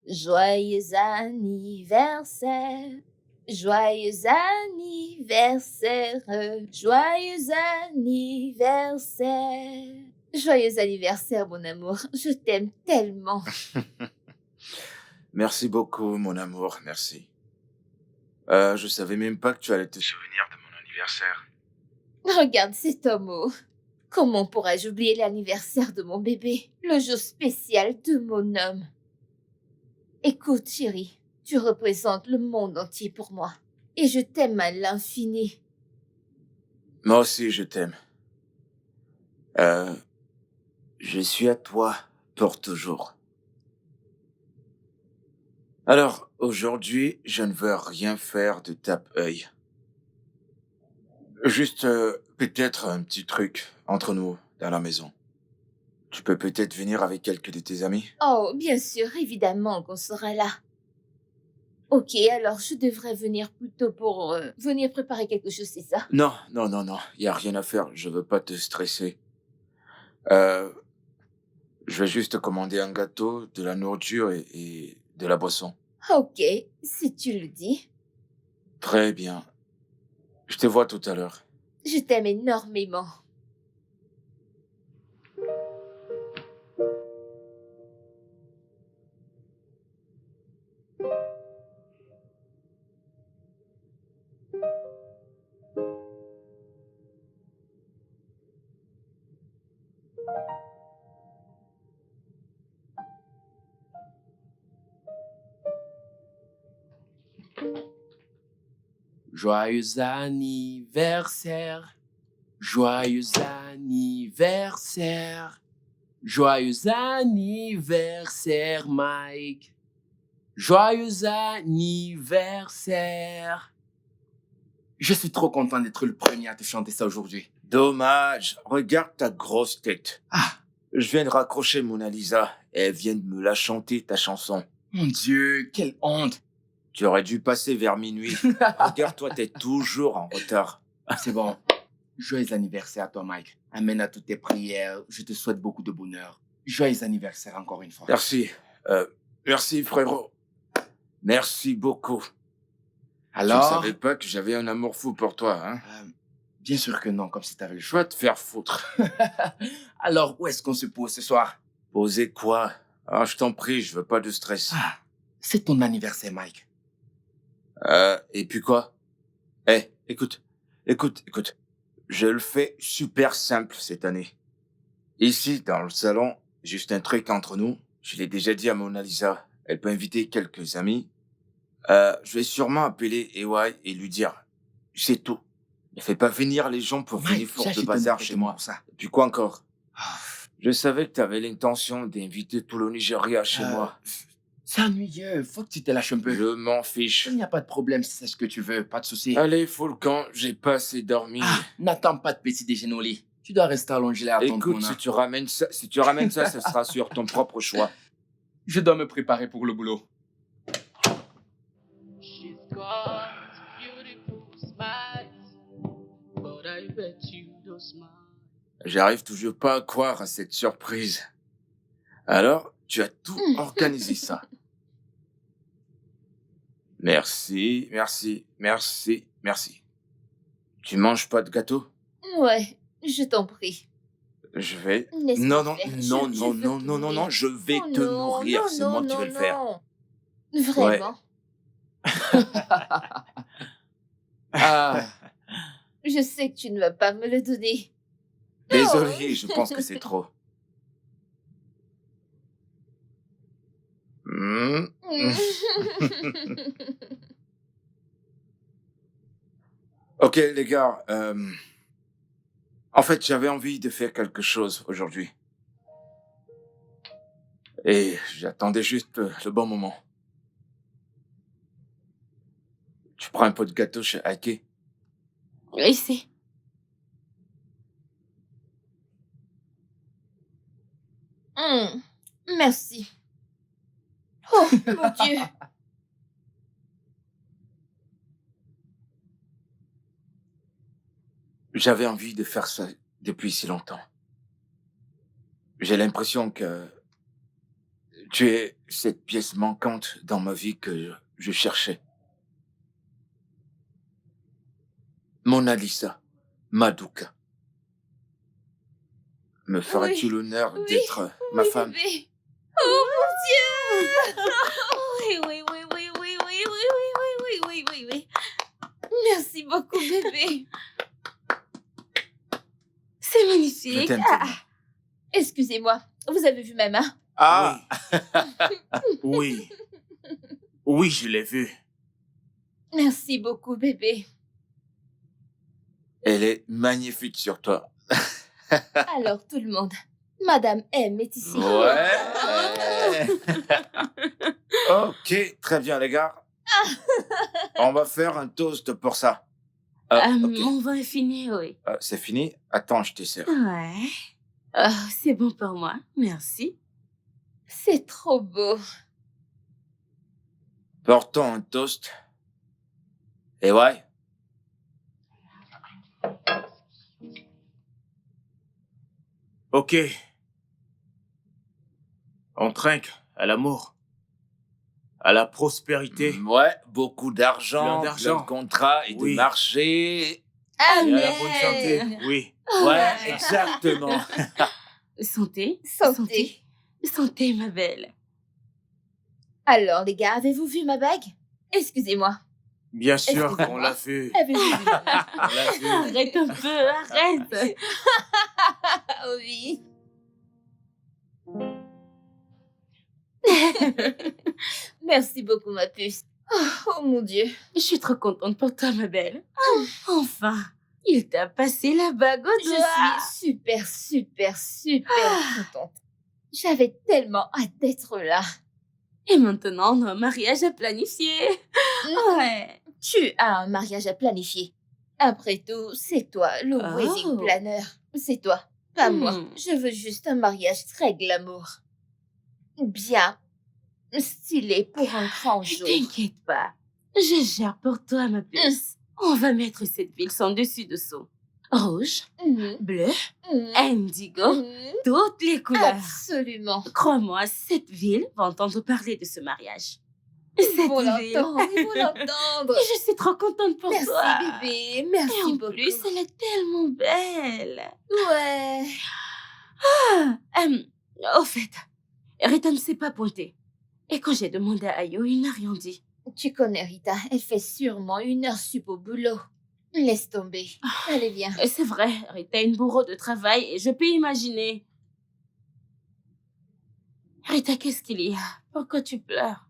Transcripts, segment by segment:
Joyeux anniversaire, joyeux anniversaire, joyeux anniversaire. Joyeux anniversaire, mon amour, je t'aime tellement. Merci beaucoup, mon amour, merci. Je savais même pas que tu allais te souvenir de mon anniversaire. Regarde cet homme. Comment pourrais-je oublier l'anniversaire de mon bébé, le jour spécial de mon homme? Écoute, chérie, tu représentes le monde entier pour moi, et je t'aime à l'infini. Moi aussi, je t'aime. Euh, je suis à toi pour toujours. Alors, aujourd'hui, je ne veux rien faire de tape-œil. Juste, peut-être un petit truc entre nous, dans la maison. Tu peux peut-être venir avec quelques de tes amis? Oh, bien sûr, évidemment qu'on sera là. Ok, alors je devrais venir plus tôt pour venir préparer quelque chose, c'est ça? Non, non, non, non, y a rien à faire, je veux pas te stresser. Euh, je vais juste commander un gâteau, de la nourriture et de la boisson. Ok, si tu le dis. Très bien. Je te vois tout à l'heure. Je t'aime énormément. Joyeux anniversaire, joyeux anniversaire, joyeux anniversaire, Mike. Joyeux anniversaire. Je suis trop content d'être le premier à te chanter ça aujourd'hui. Dommage. Regarde ta grosse tête. Ah, Je viens de raccrocher Mona Lisa et elle vient de me la chanter, ta chanson. mon Dieu, quelle honte. Tu aurais dû passer vers minuit. Regarde-toi, t'es toujours en retard. C'est bon. Joyeux anniversaire à toi, Mike. Amène à toutes tes prières. Je te souhaite beaucoup de bonheur. Joyeux anniversaire encore une fois. Merci. Merci, frérot. Merci beaucoup. Tu ne Alors, savais pas que j'avais un amour fou pour toi, hein? bien sûr que non, comme si t'avais le Je choix. vais te faire foutre. Alors, où est-ce qu'on se pose ce soir? Poser quoi? Ah, je t'en prie, je veux pas de stress. Ah, c'est ton anniversaire, Mike. Et puis quoi? Écoute. Je le fais super simple cette année. Ici, dans le salon, juste un truc entre nous. Je l'ai déjà dit à Mona Lisa. Elle peut inviter quelques amis. Je vais sûrement appeler EY et lui dire. C'est tout. Ne fais pas venir les gens pour venir Mike, foutre le j'agite bazar chez moi. pour ça. Et puis quoi encore? Ah, Je savais que tu avais l'intention d'inviter tout le Nigeria chez moi. c'est ennuyeux. Faut que tu te lâches un peu. Je m'en fiche. Il n'y a pas de problème si c'est ce que tu veux. Pas de souci. Allez, faut le camp, j'ai pas assez dormi. Ah, n'attends pas de petit déjeuner au lit. Tu dois rester allongé là à attendre Écoute, Mona. si tu ramènes ça, ce sera sur ton propre choix. Je dois me préparer pour le boulot. She's got beautiful smiles, but I bet you don't smile. J'arrive toujours pas à croire à cette surprise. Alors, tu as tout organisé ça. Merci. Tu manges pas de gâteau? Ouais, je t'en prie. Je vais... Laisse-moi Non, faire. non, je vais te nourrir, c'est moi qui vais le faire. Vraiment? Ah, Je sais que tu ne vas pas me le donner. Désolé, je pense que c'est trop. Hmm. Ok, les gars, en fait, j'avais envie de faire quelque chose aujourd'hui. Et j'attendais juste le bon moment. Tu prends un pot de gâteau chez Ike? Ici. Merci. Oh, mon Dieu. J'avais envie de faire ça depuis si longtemps. J'ai l'impression que Tu es cette pièce manquante dans ma vie que je cherchais. Mona Lisa, Madoka. Me ferais-tu Oui, l'honneur oui, d'être ma oui, femme? bébé. Oh mon Dieu! Oui, oui, oui, oui, oui, oui, oui, oui, oui, oui, oui, oui, oui. Merci beaucoup, bébé. C'est Je magnifique. t'aime tellement. Excusez-moi, vous avez vu ma main? Ah! Oui. Oui, je l'ai vu. Merci beaucoup, bébé. Elle est magnifique sur toi. Alors, tout le monde, Madame M est ici. Ouais! Ok, très bien, les gars. On va faire un toast pour ça. Ok. Mon vin est fini, oui. C'est fini? Attends, je te sers. Ouais. C'est bon pour moi, merci. C'est trop beau. Portons un toast. Et ouais. Ok. On trinque à l'amour, à la prospérité, Ouais, beaucoup d'argent, Plein d'argent. plein de contrats et Oui. de marchés. et à Amen. la bonne santé. Oui. Ouais, exactement. Santé. Santé. Santé, ma belle. Alors, les gars, avez-vous vu ma bague? Excusez-moi. Bien sûr Excusez-moi. qu'on l'a vu. Avez-vous vu ma bague? On l'a vu. Arrête un peu, arrête. Ah oui. Merci beaucoup, ma puce. Oh mon Dieu. Je suis trop contente pour toi, ma belle. Enfin, il t'a passé la bague au Je doigt. suis super contente. J'avais tellement hâte d'être là. Et maintenant, on a un mariage à planifier. Ouais. Tu as un mariage à planifier. Après tout, c'est toi, le Oh. wedding planner. C'est toi, pas moi. Hmm. Je veux juste un mariage très glamour. Bien stylé pour un grand Ne jour. t'inquiète pas. Je gère pour toi, ma puce. On va mettre cette ville sans dessus-dessous. Rouge, Mhm, bleu, mhm, indigo, mhm. toutes les couleurs. Absolument. Crois-moi, cette ville va entendre parler de ce mariage. Cette Ils vont ville. l'entendre, ils vont l'entendre. Et je suis trop contente pour Merci toi. bébé, Et merci en beaucoup. plus, elle est tellement belle. Ouais. Au fait, Rita ne s'est pas pointée. Et quand j'ai demandé à Ayo, il n'a rien dit. Tu connais Rita, elle fait sûrement une heure sup au boulot. Laisse tomber. Allez, viens. Et c'est vrai, Rita est une bourreau de travail et je peux imaginer. Rita, qu'est-ce qu'il y a? Pourquoi tu pleures?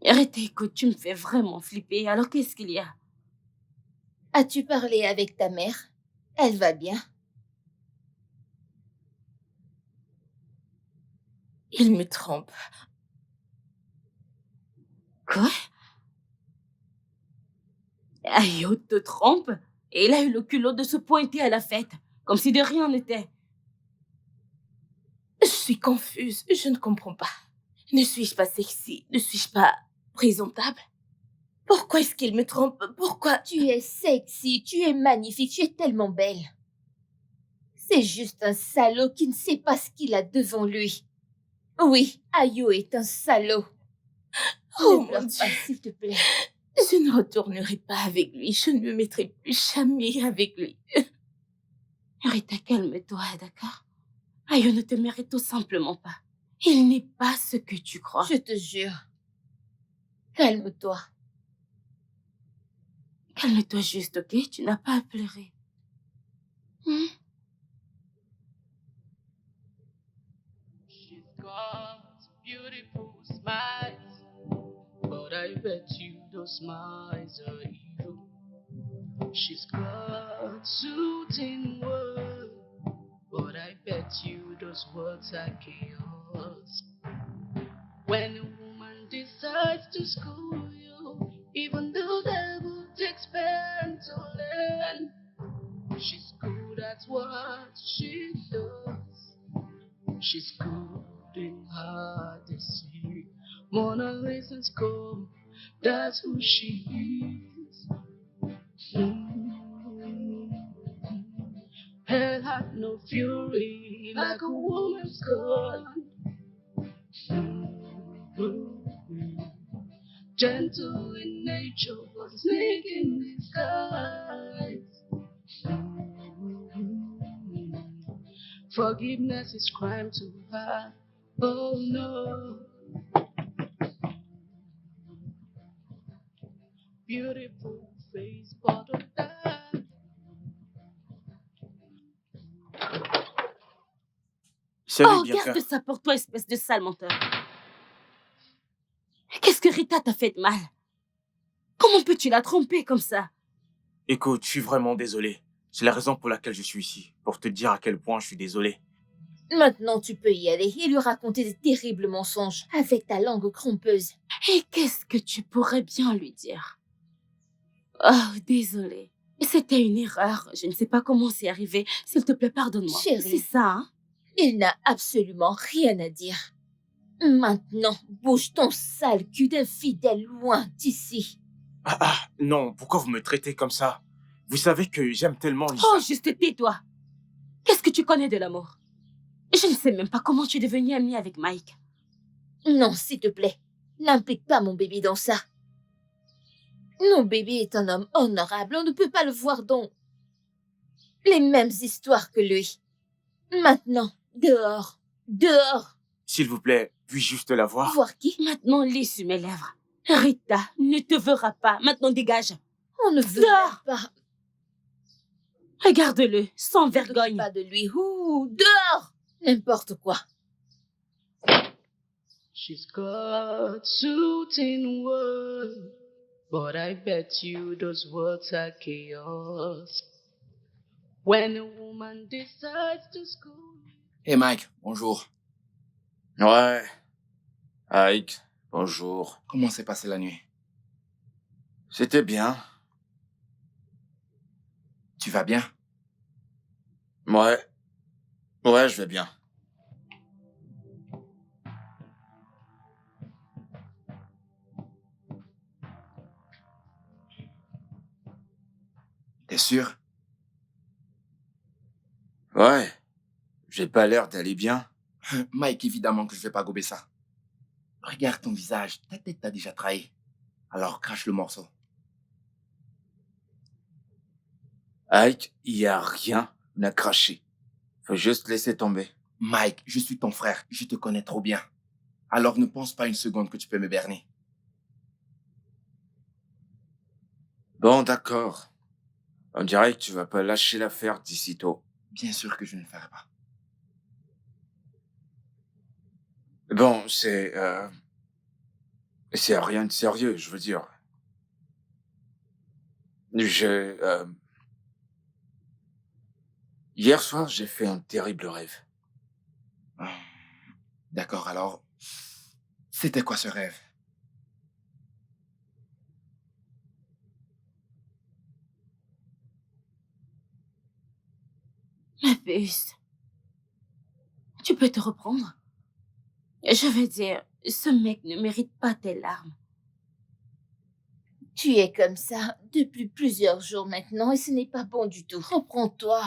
Rita, écoute, tu me fais vraiment flipper. Alors qu'est-ce qu'il y a? As-tu parlé avec ta mère? Elle va bien. Il me trompe. Quoi? Ayo te trompe? Et il a eu le culot de se pointer à la fête, comme si de rien n'était. Je suis confuse, je ne comprends pas. Ne suis-je pas sexy? Ne suis-je pas présentable? Pourquoi est-ce qu'il me trompe? Pourquoi? Tu es sexy, tu es magnifique, tu es tellement belle. C'est juste un salaud qui ne sait pas ce qu'il a devant lui. Oui, Ayo est un salaud. Oh Ne pleure mon pas, Dieu. s'il te plaît. Je ne retournerai pas avec lui. Je ne me mettrai plus jamais avec lui. Rita, calme-toi, d'accord? Ayo ne te mérite tout simplement pas. Il n'est pas ce que tu crois. Je te jure. Calme-toi. Calme-toi juste, ok? Tu n'as pas à pleurer. She's got beautiful smiles, but I bet you those smiles are evil. She's got soothing words, but I bet you those words are chaos. When a woman decides to school you, even the devil takes pain to learn. She's good at what she does. She's good in her deceit. Mona Lisa's come, that's who she is. Hell got no fury like a woman's gun. Gentle in nature, but snake in disguise. Forgiveness is crime to her. Oh no. Beautiful face, but of that. Salut, Oh, Bianca. garde ça pour toi, espèce de sale menteur. Qu'est-ce que Rita t'a fait de mal? Comment peux-tu la tromper comme ça? Écoute, je suis vraiment désolé. C'est la raison pour laquelle je suis ici, pour te dire à quel point je suis désolé. Maintenant, tu peux y aller et lui raconter des terribles mensonges avec ta langue crompeuse. Et qu'est-ce que tu pourrais bien lui dire? Oh, désolé. C'était une erreur. Je ne sais pas comment c'est arrivé. S'il te plaît, pardonne-moi. Chérie. C'est ça, hein? Il n'a absolument rien à dire. Maintenant, bouge ton sale cul d'infidèle loin d'ici. Non, pourquoi vous me traitez comme ça? Vous savez que j'aime tellement Lisa. Oh, juste tais-toi. Qu'est-ce que tu connais de l'amour? Je ne sais même pas comment tu es devenue amie avec Mike. Non, s'il te plaît, n'implique pas mon bébé dans ça. Mon bébé est un homme honorable, on ne peut pas le voir dans les mêmes histoires que lui. Maintenant, dehors, dehors. S'il vous plaît, puis-je juste la voir? Voir qui? Maintenant, lis sur mes lèvres. Rita ne te verra pas. Maintenant, dégage. On ne veut Dehors. même pas. Regarde-le, sans Ne vergogne. pas de lui. Ouh, dehors. N'importe quoi. She's got soothing words, but I bet you those words are chaos. When a woman decides to school. Hey Mike, bonjour. Ouais. Ike, bonjour. Comment s'est passée la nuit? C'était bien. Tu vas bien? Ouais. Ouais, je vais bien. T'es sûr? Ouais. J'ai pas l'air d'aller bien. Mike, évidemment que je vais pas gober ça. Regarde ton visage, ta tête t'a déjà trahi. Alors crache le morceau. Ike, il y a rien à cracher. Faut juste laisser tomber. Mike, je suis ton frère, je te connais trop bien. Alors ne pense pas une seconde que tu peux me berner. Bon, d'accord. On dirait que tu vas pas lâcher l'affaire d'ici tôt. Bien sûr que je ne le ferai pas. Bon, c'est rien de sérieux, je veux dire. Hier soir, j'ai fait un terrible rêve. D'accord, alors, c'était quoi ce rêve? Ma puce. Tu peux te reprendre? Je veux dire, ce mec ne mérite pas tes larmes. Tu es comme ça depuis plusieurs jours maintenant et ce n'est pas bon du tout. Reprends-toi.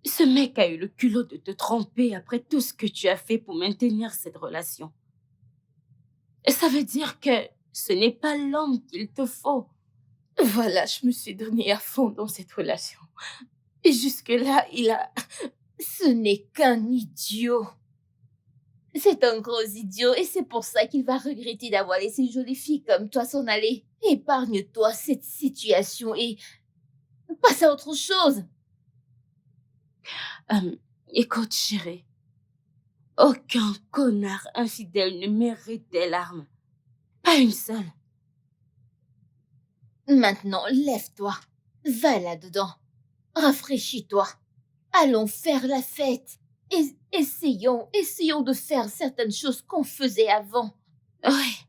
Ce mec a eu le culot de te tromper après tout ce que tu as fait pour maintenir cette relation. Et ça veut dire que ce n'est pas l'homme qu'il te faut. Voilà, je me suis donnée à fond dans cette relation. Et jusque-là, il a... Ce n'est qu'un idiot. C'est un gros idiot et c'est pour ça qu'il va regretter d'avoir laissé une jolie fille comme toi s'en aller. Épargne-toi cette situation et passe à autre chose. Écoute, chérie. Aucun connard infidèle ne mérite tes larmes. Pas une seule. Maintenant, lève-toi. Va là-dedans. Rafraîchis-toi. Allons faire la fête. Et essayons de faire certaines choses qu'on faisait avant. Ouais.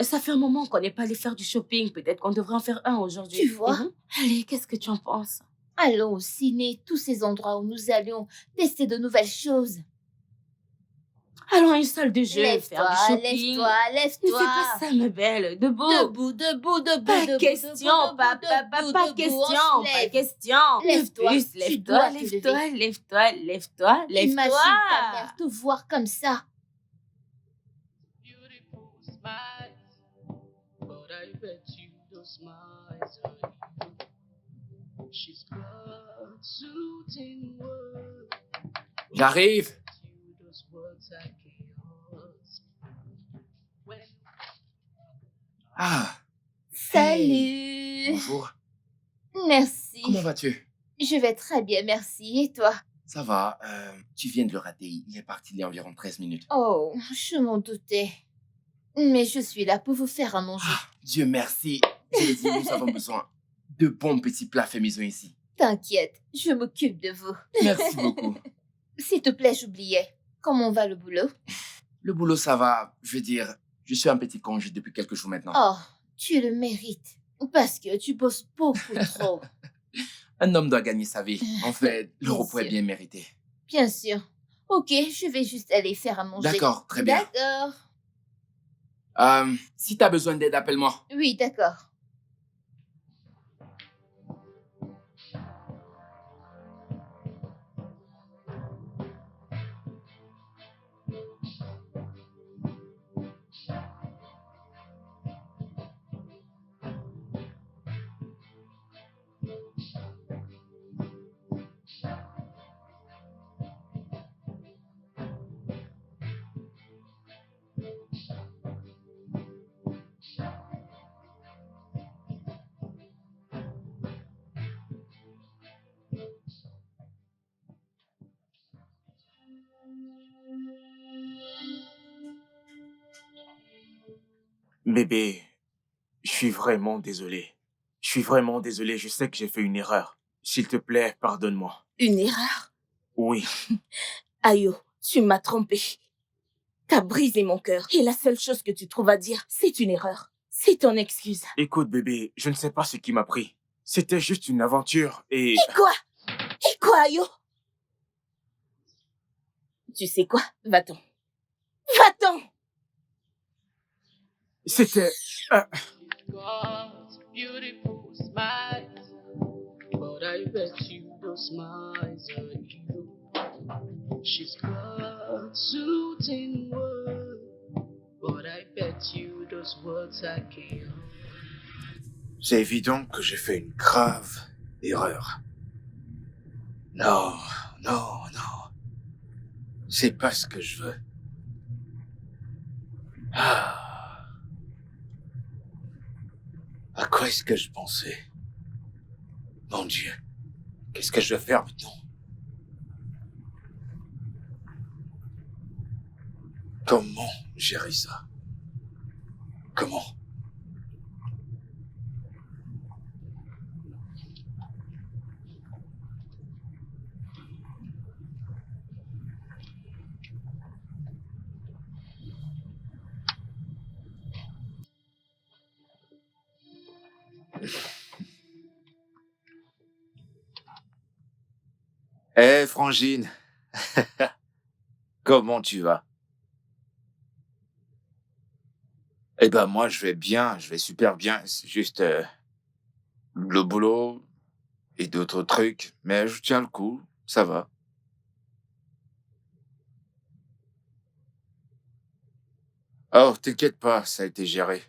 Ça fait un moment qu'on n'est pas allé faire du shopping. Peut-être qu'on devrait en faire un aujourd'hui. Tu vois? Allez, qu'est-ce que tu en penses? Allons au ciné, tous ces endroits où nous allions tester de nouvelles choses. Allons à une salle de jeu, faire Lève-toi, du shopping. lève-toi, Ne fais lève-toi. pas ça, ma belle. Debout. Debout, debout, debout, Pas debout, question, debout, pas debout, pas debout, question, on se pas lève. question. Lève-toi, Plus, tu dois te lève-toi, lever. lève-toi, lève-toi, Imagine ta lève-toi. mère te voir comme ça. Beautiful smiles, but I bet you those smiles are you. She's got soothing words, J'arrive. you those words are chaos. When Ah, Salut. bonjour. Merci. Comment vas-tu? Je vais très bien, merci. Et toi? Ça va. Tu viens de le rater. Il est parti il y a environ 13 minutes. Oh, je m'en doutais. Mais je suis là pour vous faire à manger. Ah, Dieu merci. Je le dis, nous avons besoin de bons petits plats faits maison ici. T'inquiète, je m'occupe de vous. Merci beaucoup. S'il te plaît, j'oubliais. Comment va le boulot? Le boulot, ça va. Je veux dire, je suis en petit congé depuis quelques jours maintenant. Oh, tu le mérites. Parce que tu bosses beaucoup trop. Un homme doit gagner sa vie. En fait, le Bien repos est sûr. bien mérité. Bien sûr. Ok, je vais juste aller faire à manger. D'accord, très bien. D'accord. Si t'as besoin d'aide, appelle-moi. Oui, d'accord. Bébé, je suis vraiment désolé. Je suis vraiment désolé, je sais que j'ai fait une erreur. S'il te plaît, pardonne-moi. Une erreur. Oui, Ayo, tu m'as trompé. T'as brisé mon cœur. Et la seule chose que tu trouves à dire, c'est une erreur. C'est ton excuse. écoute bébé, je ne sais pas ce qui m'a pris. C'était juste une aventure et... Et quoi? Et quoi, Ayo? Tu sais quoi? Va-t'en. Va-t'en! C'était... got beautiful smiles, but I bet you those smiles are you. She's got soothing words, but I bet you those words are chaos. C'est évident que j'ai fait une grave erreur. Non, non, non. C'est pas ce que je veux. Ah. À quoi est-ce que je pensais? Mon Dieu, qu'est-ce que je vais faire maintenant? Comment gérer ça? Comment? Hé, Frangine. Comment tu vas? Eh ben, moi, je vais bien, je vais super bien. C'est juste le boulot et d'autres trucs, mais je tiens le coup, ça va. Oh, t'inquiète pas, ça a été géré.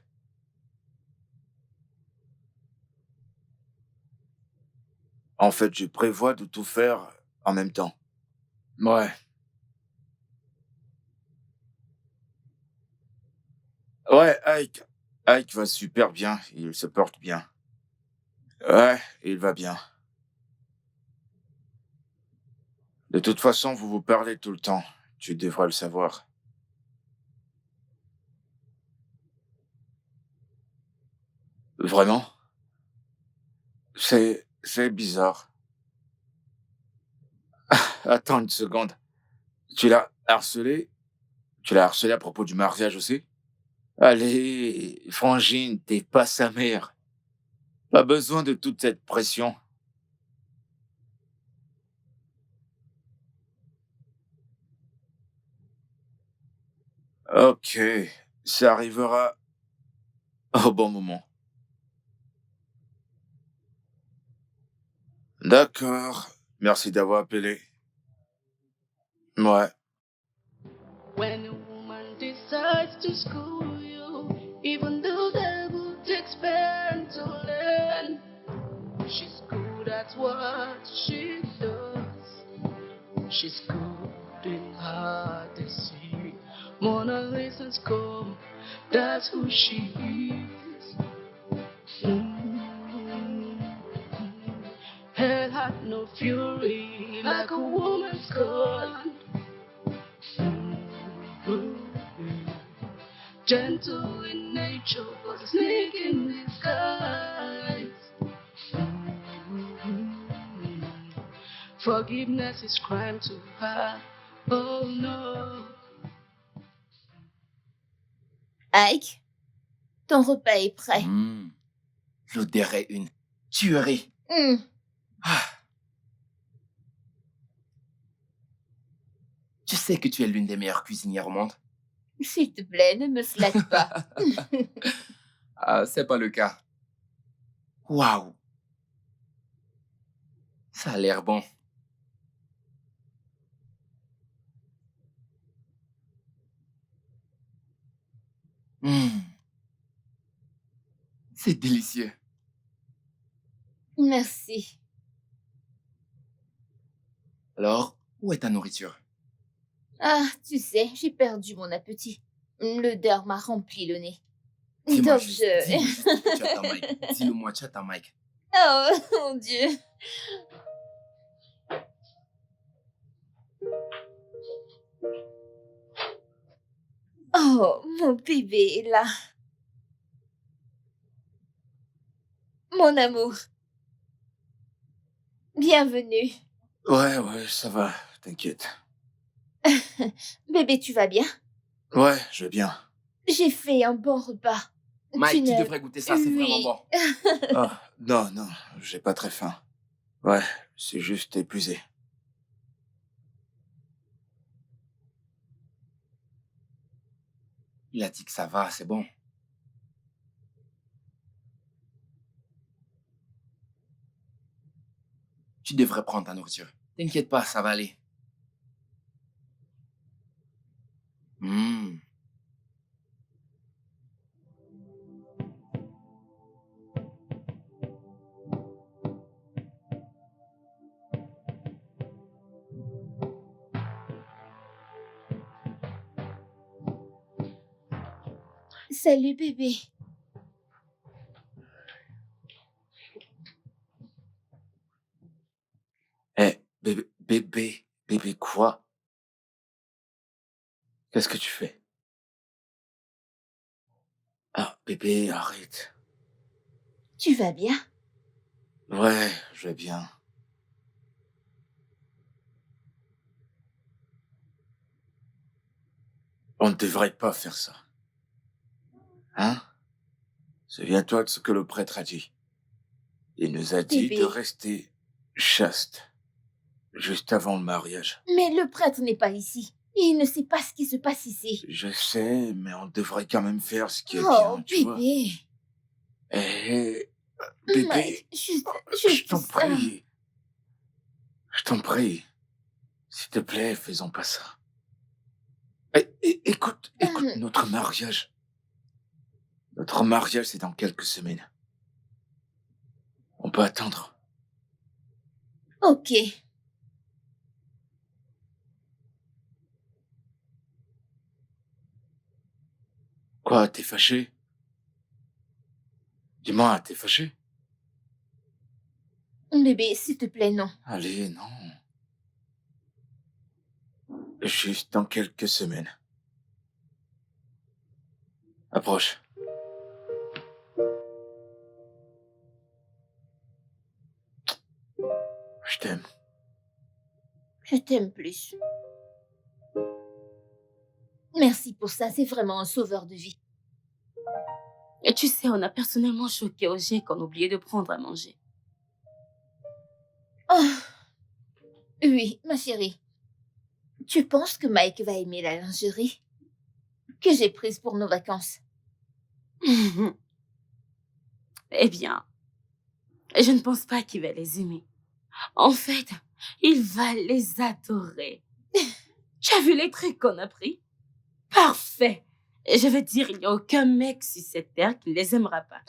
En fait, je prévois de tout faire en même temps. Ouais. Ouais, Ike va super bien, il se porte bien. Ouais, il va bien. De toute façon, vous vous parlez tout le temps. Tu devrais le savoir. Vraiment? C'est bizarre. Attends une seconde. Tu l'as harcelé? Tu l'as harcelé à propos du mariage aussi? Allez, Frangine, t'es pas sa mère. Pas besoin de toute cette pression. Ok, ça arrivera au bon moment. D'accord, merci d'avoir appelé. Ouais. When a woman decides to school you, even though the devil takes pain to learn, she's good at what she does. She's good in her deceit. Mona Lisa's come, that's who she is. Hell had no fury like a woman's scorn. Gentle in nature, but a snake in disguise. Forgiveness is crime to her. Oh no. Ike, ton repas est prêt. L'odeur est une tuerie. Ah. Tu sais que tu es l'une des meilleures cuisinières au monde? S'il te plaît, ne me flatte pas. Ah, c'est pas le cas. Waouh. Ça a l'air bon. C'est délicieux. Merci. Alors, où est ta nourriture? Ah, tu sais, j'ai perdu mon appétit. L'odeur m'a rempli le nez. Dis-moi Donc juste, je... dis-moi juste que tu as ta mic. Dis-le-moi, tu as ta mic. Oh, mon Dieu. Oh, mon bébé est là. Mon amour. Bienvenue. Ouais, ça va, t'inquiète. Bébé, tu vas bien? Ouais, je vais bien. J'ai fait un bon repas. Mike, tu ne- devrais goûter ça, c'est Oui. vraiment bon. Ah, non, j'ai pas très faim. Ouais, c'est juste épuisé. Il a dit que ça va, c'est bon. Tu devrais prendre ta nourriture. T'inquiète pas, ça va aller. Salut, bébé. Eh, bébé quoi? Qu'est-ce que tu fais? Ah, bébé, arrête. Tu vas bien? Ouais, je vais bien. On ne devrait pas faire ça. Hein? Souviens-toi de ce que le prêtre a dit. Il nous a dit Bébé. de rester chaste juste avant le mariage. Mais le prêtre n'est pas ici. Il ne sait pas ce qui se passe ici. Je sais, mais on devrait quand même faire ce qui est Oh, bien, tu vois. bébé. Eh, bébé, Mike, juste je t'en ça. prie. Je t'en prie. S'il te plaît, faisons pas ça. Écoute, notre mariage. Notre mariage, c'est dans quelques semaines. On peut attendre. Ok. Quoi, t'es fâché? Dis-moi, t'es fâché? Bébé, s'il te plaît, non. Allez, non. Juste dans quelques semaines. Approche. Je t'aime. Je t'aime plus. Merci pour ça, c'est vraiment un sauveur de vie. Et tu sais, on a personnellement choqué Roger qu'on oubliait de prendre à manger. Oh. Oui, ma chérie. Tu penses que Mike va aimer la lingerie? que j'ai prises pour nos vacances. Eh bien, je ne pense pas qu'il va les aimer. En fait, il va les adorer. Tu as vu les trucs qu'on a pris? Parfait. Et je veux dire, il n'y a aucun mec sur cette terre qui ne les aimera pas.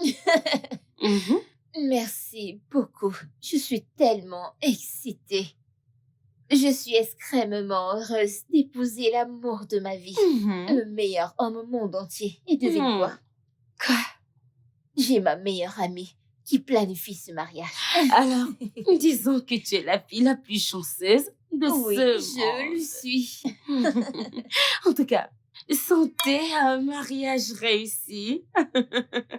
Mhm. Merci beaucoup. Je suis tellement excitée. Je suis extrêmement heureuse d'épouser l'amour de ma vie. Mhm. Le meilleur homme au monde entier. Et devine Hmm. quoi? Quoi? J'ai ma meilleure amie qui planifie ce mariage. Alors, disons que tu es la fille la plus chanceuse de Oui, ce je le monde. suis. En tout cas, santé à un mariage réussi.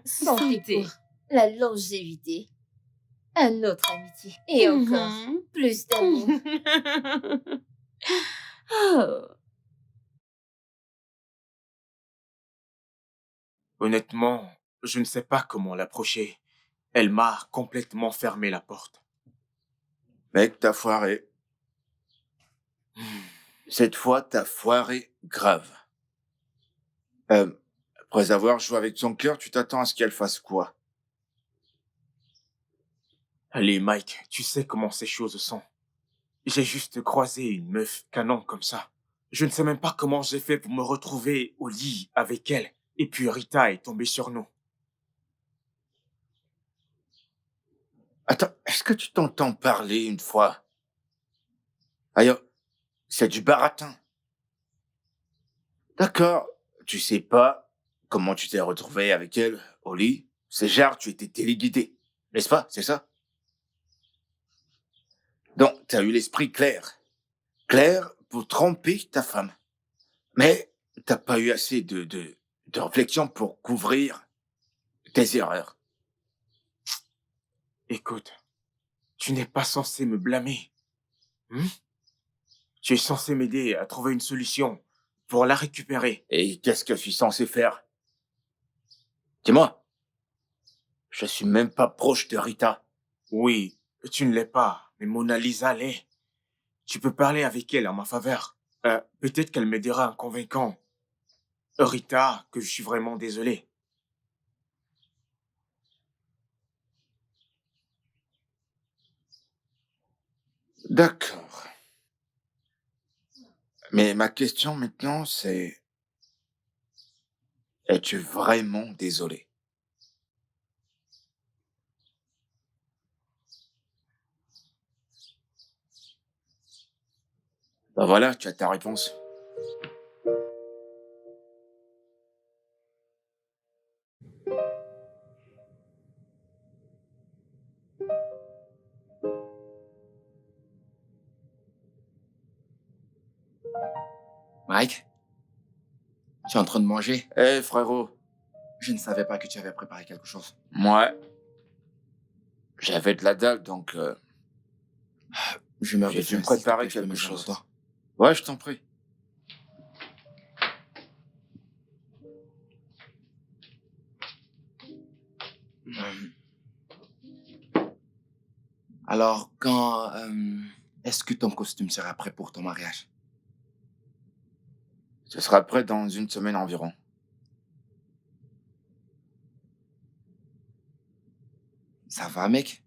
Santé pour la longévité, un autre amitié et encore Mhm. plus d'amour. Oh. Honnêtement, je ne sais pas comment l'approcher. Elle m'a complètement fermé la porte. Mec, t'as foiré. Cette fois, t'as foiré grave. Après avoir joué avec son cœur, tu t'attends à ce qu'elle fasse quoi? Allez, Mike, tu sais comment ces choses sont. J'ai juste croisé une meuf canon comme ça. Je ne sais même pas comment j'ai fait pour me retrouver au lit avec elle. Et puis Rita est tombée sur nous. Attends, est-ce que tu t'entends parler une fois? Ailleurs, c'est du baratin. D'accord, tu sais pas comment tu t'es retrouvé avec elle au lit. C'est genre, tu étais téléguidé. N'est-ce pas? C'est ça? Donc, t'as eu l'esprit clair. Clair pour tromper ta femme. Mais t'as pas eu assez de réflexion pour couvrir tes erreurs. Écoute, tu n'es pas censé me blâmer. Hmm? Tu es censé m'aider à trouver une solution pour la récupérer. Et qu'est-ce que je suis censé faire? Dis-moi. Je suis même pas proche de Rita. Oui, tu ne l'es pas, mais Mona Lisa l'est. Tu peux parler avec elle en ma faveur. Peut-être qu'elle m'aidera en convaincant Rita que je suis vraiment désolé. D'accord. Mais ma question maintenant, c'est, es-tu vraiment désolé? Ben voilà, tu as ta réponse. Mike, tu es en train de manger? Eh frérot, Je ne savais pas que tu avais préparé quelque chose. moi, j'avais de la dalle, donc Je meurs de j'ai dû faim. me S'il te préparer plaît, je peux me quelque joindre à chose. toi. Ouais, je t'en prie. Alors, quand est-ce que ton costume sera prêt pour ton mariage? Ce sera prêt dans une semaine environ. Ça va, mec?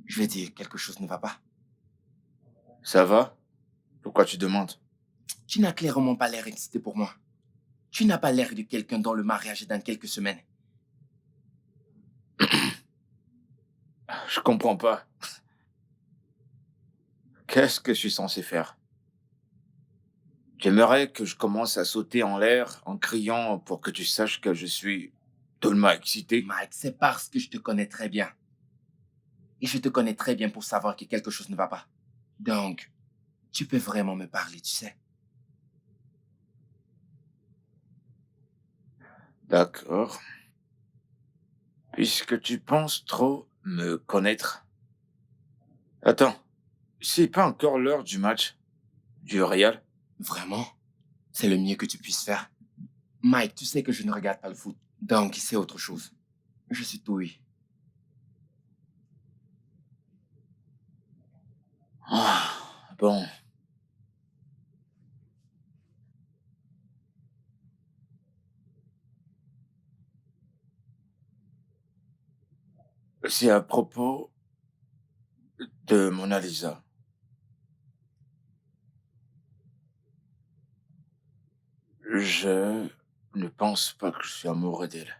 Je vais dire, quelque chose ne va pas. Ça va? Pourquoi tu demandes? Tu n'as clairement pas l'air excité pour moi. Tu n'as pas l'air de quelqu'un dont le mariage est dans quelques semaines. Je comprends pas. Qu'est-ce que je suis censé faire? J'aimerais que je commence à sauter en l'air en criant pour que tu saches que je suis tellement excité. Mike, c'est parce que je te connais très bien. Et je te connais très bien pour savoir que quelque chose ne va pas. Donc, tu peux vraiment me parler, tu sais. D'accord. Puisque tu penses trop me connaître. Attends, c'est pas encore l'heure du match du Real? Vraiment? C'est le mieux que tu puisses faire. Mike, tu sais que je ne regarde pas le foot. Donc, c'est autre chose. Je suis tout oui. Ah, bon. C'est à propos de Mona Lisa. Je ne pense pas que je suis amoureux d'elle.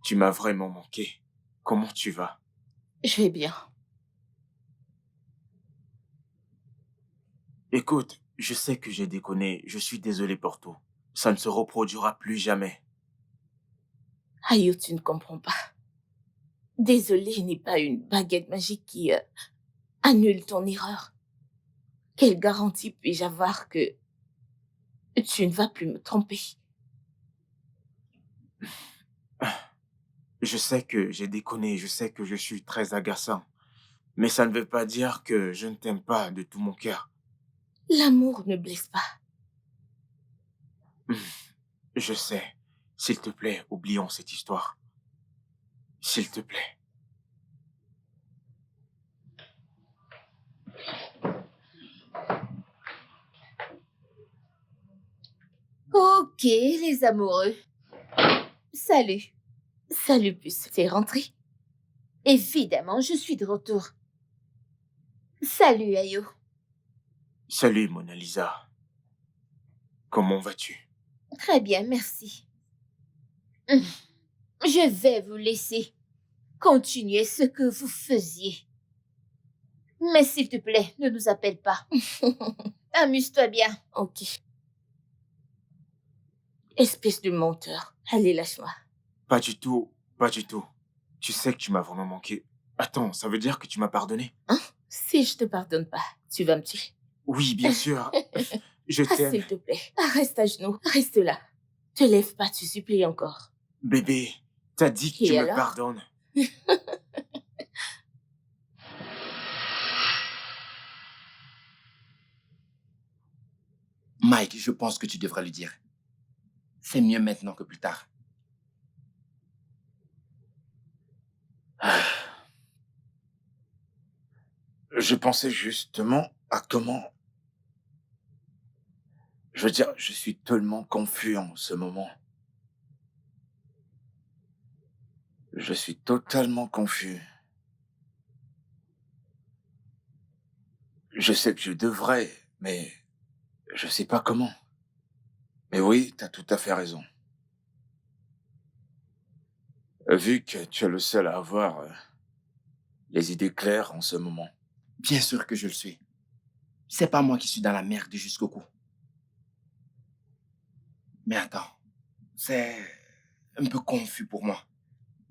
Tu m'as vraiment manqué. Comment tu vas? Je vais bien. Écoute, je sais que j'ai déconné. Je suis désolé pour tout. Ça ne se reproduira plus jamais. Ayo, tu ne comprends pas. Désolée n'est pas une baguette magique qui annule ton erreur. Quelle garantie puis-je avoir que tu ne vas plus me tromper? Je sais que j'ai déconné. Je sais que je suis très agaçant. Mais ça ne veut pas dire que je ne t'aime pas de tout mon cœur. L'amour ne blesse pas. Je sais. S'il te plaît, oublions cette histoire. S'il te plaît. Ok, les amoureux. Salut. Salut, puce. T'es rentrée? Évidemment, je suis de retour. Salut, Ayo. Salut, Mona Lisa. Comment vas-tu? Très bien, merci. Je vais vous laisser continuer ce que vous faisiez. Mais s'il te plaît, ne nous appelle pas. Amuse-toi bien. Ok. Espèce de menteur. Allez, lâche-moi. Pas du tout, pas du tout. Tu sais que tu m'as vraiment manqué. Attends, ça veut dire que tu m'as pardonné? Si je te pardonne pas, tu vas me tuer. Oui, bien sûr. Je Ah, t'aime. s'il te plaît, reste à genoux. Reste là. Te lève pas, tu supplies encore. Bébé, t'as dit que Et tu me alors? pardonnes. Mike, je pense que tu devrais lui dire. C'est mieux maintenant que plus tard. Je pensais justement à comment... Je veux dire, je suis tellement confus en ce moment. Je suis totalement confus. Je sais que je devrais, mais je sais pas comment. Mais oui, t'as tout à fait raison. Vu que tu es le seul à avoir les idées claires en ce moment. Bien sûr que je le suis. C'est pas moi qui suis dans la merde jusqu'au cou. Mais attends, c'est un peu confus pour moi.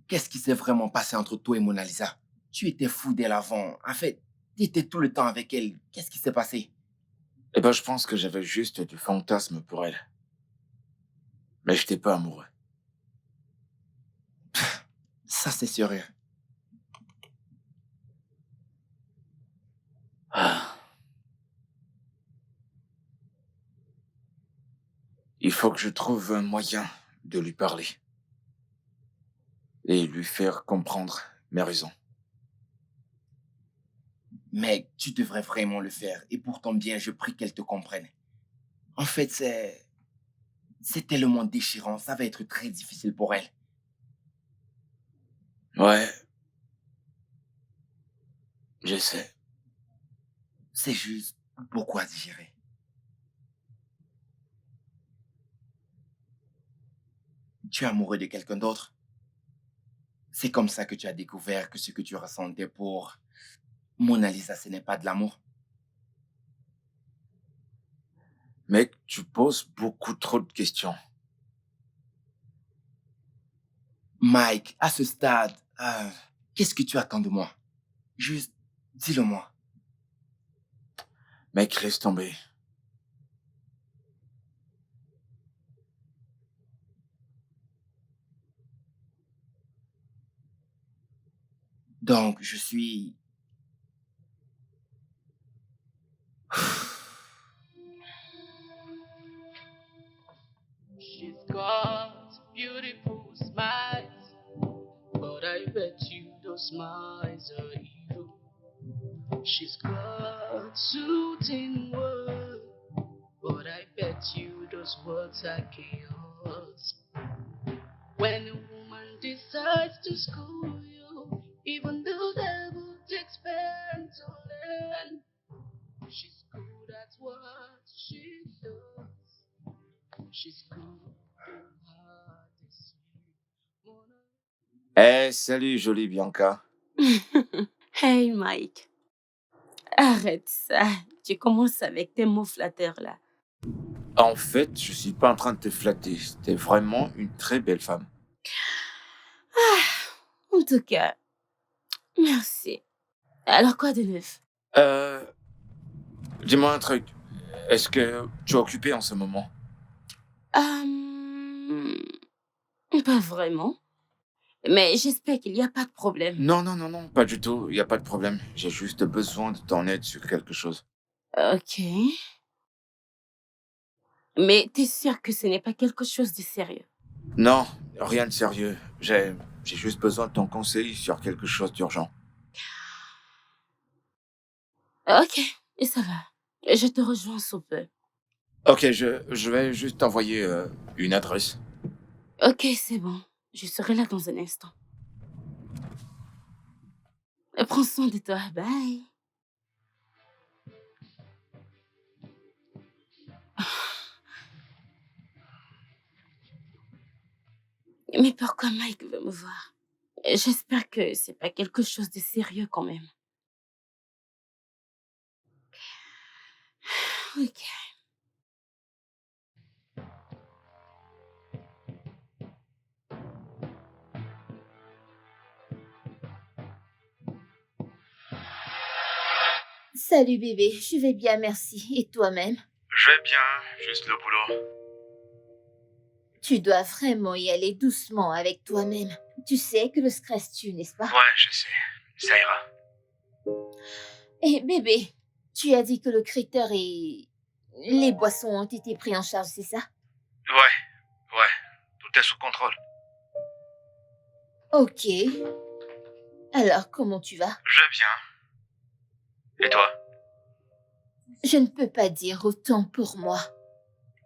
Qu'est-ce qui s'est vraiment passé entre toi et Mona Lisa? Tu étais fou dès l'avant. En fait, tu étais tout le temps avec elle. Qu'est-ce qui s'est passé? Eh ben, je pense que j'avais juste du fantasme pour elle. Mais j'étais pas amoureux. Ça, c'est sérieux. Ah. Il faut que je trouve un moyen de lui parler. Et lui faire comprendre mes raisons. Mec, tu devrais vraiment le faire. Et pour ton bien, je prie qu'elle te comprenne. En fait, c'est tellement déchirant. Ça va être très difficile pour elle. Ouais. J'essaie. C'est juste beaucoup à digérer. Tu es amoureux de quelqu'un d'autre? C'est comme ça que tu as découvert que ce que tu ressentais pour Mona Lisa, ce n'est pas de l'amour. Mec, tu poses beaucoup trop de questions. Mike, à ce stade, qu'est-ce que tu attends de moi? Juste, dis-le-moi. Mec, laisse tomber. Donc, je suis... those smiles are evil. She's got soothing words, but I bet you those words are chaos. When a woman decides to school you, even the devil takes pain to learn. She's good at what she does. She's good in her deceit. Eh, salut, jolie Bianca. Hey Mike, arrête ça. Tu commences avec tes mots flatteurs là. En fait, je suis pas en train de te flatter. T'es vraiment une très belle femme. En tout cas, merci. Alors quoi de neuf? Dis-moi un truc. Est-ce que tu es occupé en ce moment? Pas vraiment. Mais j'espère qu'il n'y a pas de problème. Non, pas du tout. Il n'y a pas de problème. J'ai juste besoin de ton aide sur quelque chose. Ok. Mais t'es sûr que ce n'est pas quelque chose de sérieux? Non, rien de sérieux. J'ai juste besoin de ton conseil sur quelque chose d'urgent. Ok, et ça va. Je te rejoins sous peu. Ok, je vais juste t'envoyer une adresse. Ok, c'est bon. Je serai là dans un instant. Prends soin de toi. Bye. Mais pourquoi Mike veut me voir? J'espère que c'est pas quelque chose de sérieux quand même. Ok. Salut bébé, je vais bien, merci. Et toi-même? Je vais bien, juste le boulot. Tu dois vraiment y aller doucement avec toi-même. Tu sais que le stress tue, n'est-ce pas? Ouais, je sais. Ça ira. Et bébé, tu as dit que le critère et les boissons ont été pris en charge, c'est ça? Ouais. Tout est sous contrôle. Ok. Alors, comment tu vas? Je vais bien. Et toi? Je ne peux pas dire autant pour moi.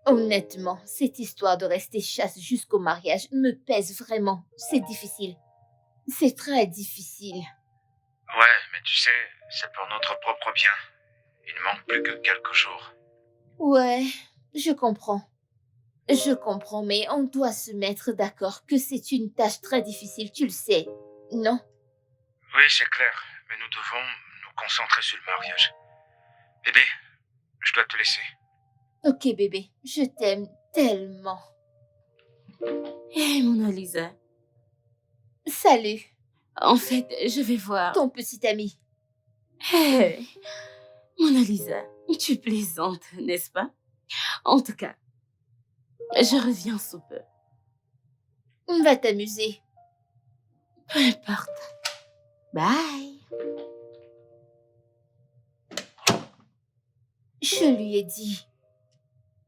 Honnêtement, cette histoire de rester chaste jusqu'au mariage me pèse vraiment. C'est difficile. C'est très difficile. Ouais, mais tu sais, c'est pour notre propre bien. Il ne manque plus que quelques jours. Ouais, je comprends. Je comprends, mais on doit se mettre d'accord que c'est une tâche très difficile, tu le sais, non? Oui, c'est clair, mais nous devons nous concentrer sur le mariage. Bébé, je dois te laisser. Ok bébé, je t'aime tellement. Hey Mona Lisa. Salut, En fait, je vais voir. ton petit ami. Hey Mona Lisa, tu plaisantes, n'est-ce pas? En tout cas, je reviens sous peu. Va t'amuser. Peu importe. Bye. Je lui ai dit.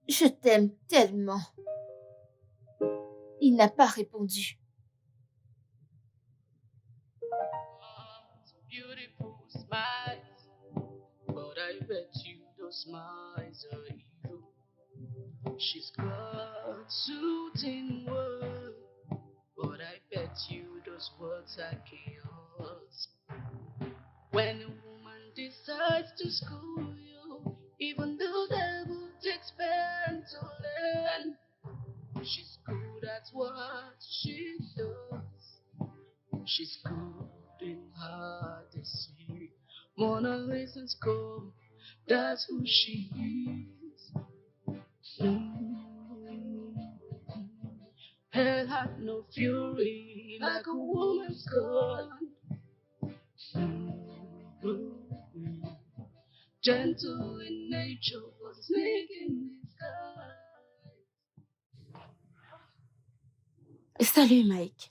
Je t'aime tellement. Il n'a pas répondu. Beautiful smiles, but I bet you those smiles are evil. She's got soothing words, but I bet you those words are chaos. When a woman decides to school you, even the devil takes pain to learn. She's good at what she does. She's good in her deceit. Mona Lisa's cold, that's who she is. Hell had no fury like a woman's gun. Gentle in nature, but snake in disguise. Salut Mike.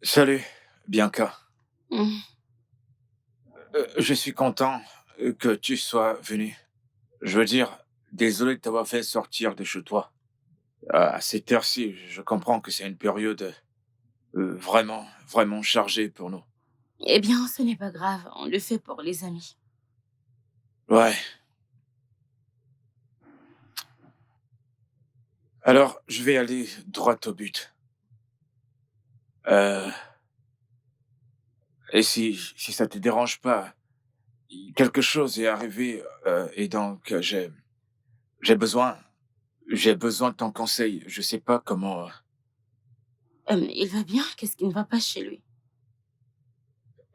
Salut, Bianca. Hmm. Je suis content que tu sois venu. Je veux dire, désolé de t'avoir fait sortir de chez toi. À cette heure-ci, je comprends que c'est une période vraiment chargée pour nous. Eh bien, ce n'est pas grave, on le fait pour les amis. Ouais. Alors, je vais aller droit au but. Euh, et si ça te dérange pas, quelque chose est arrivé, et donc j'ai besoin, j'ai besoin de ton conseil. Je sais pas comment. Il va bien? Qu'est-ce qui ne va pas chez lui?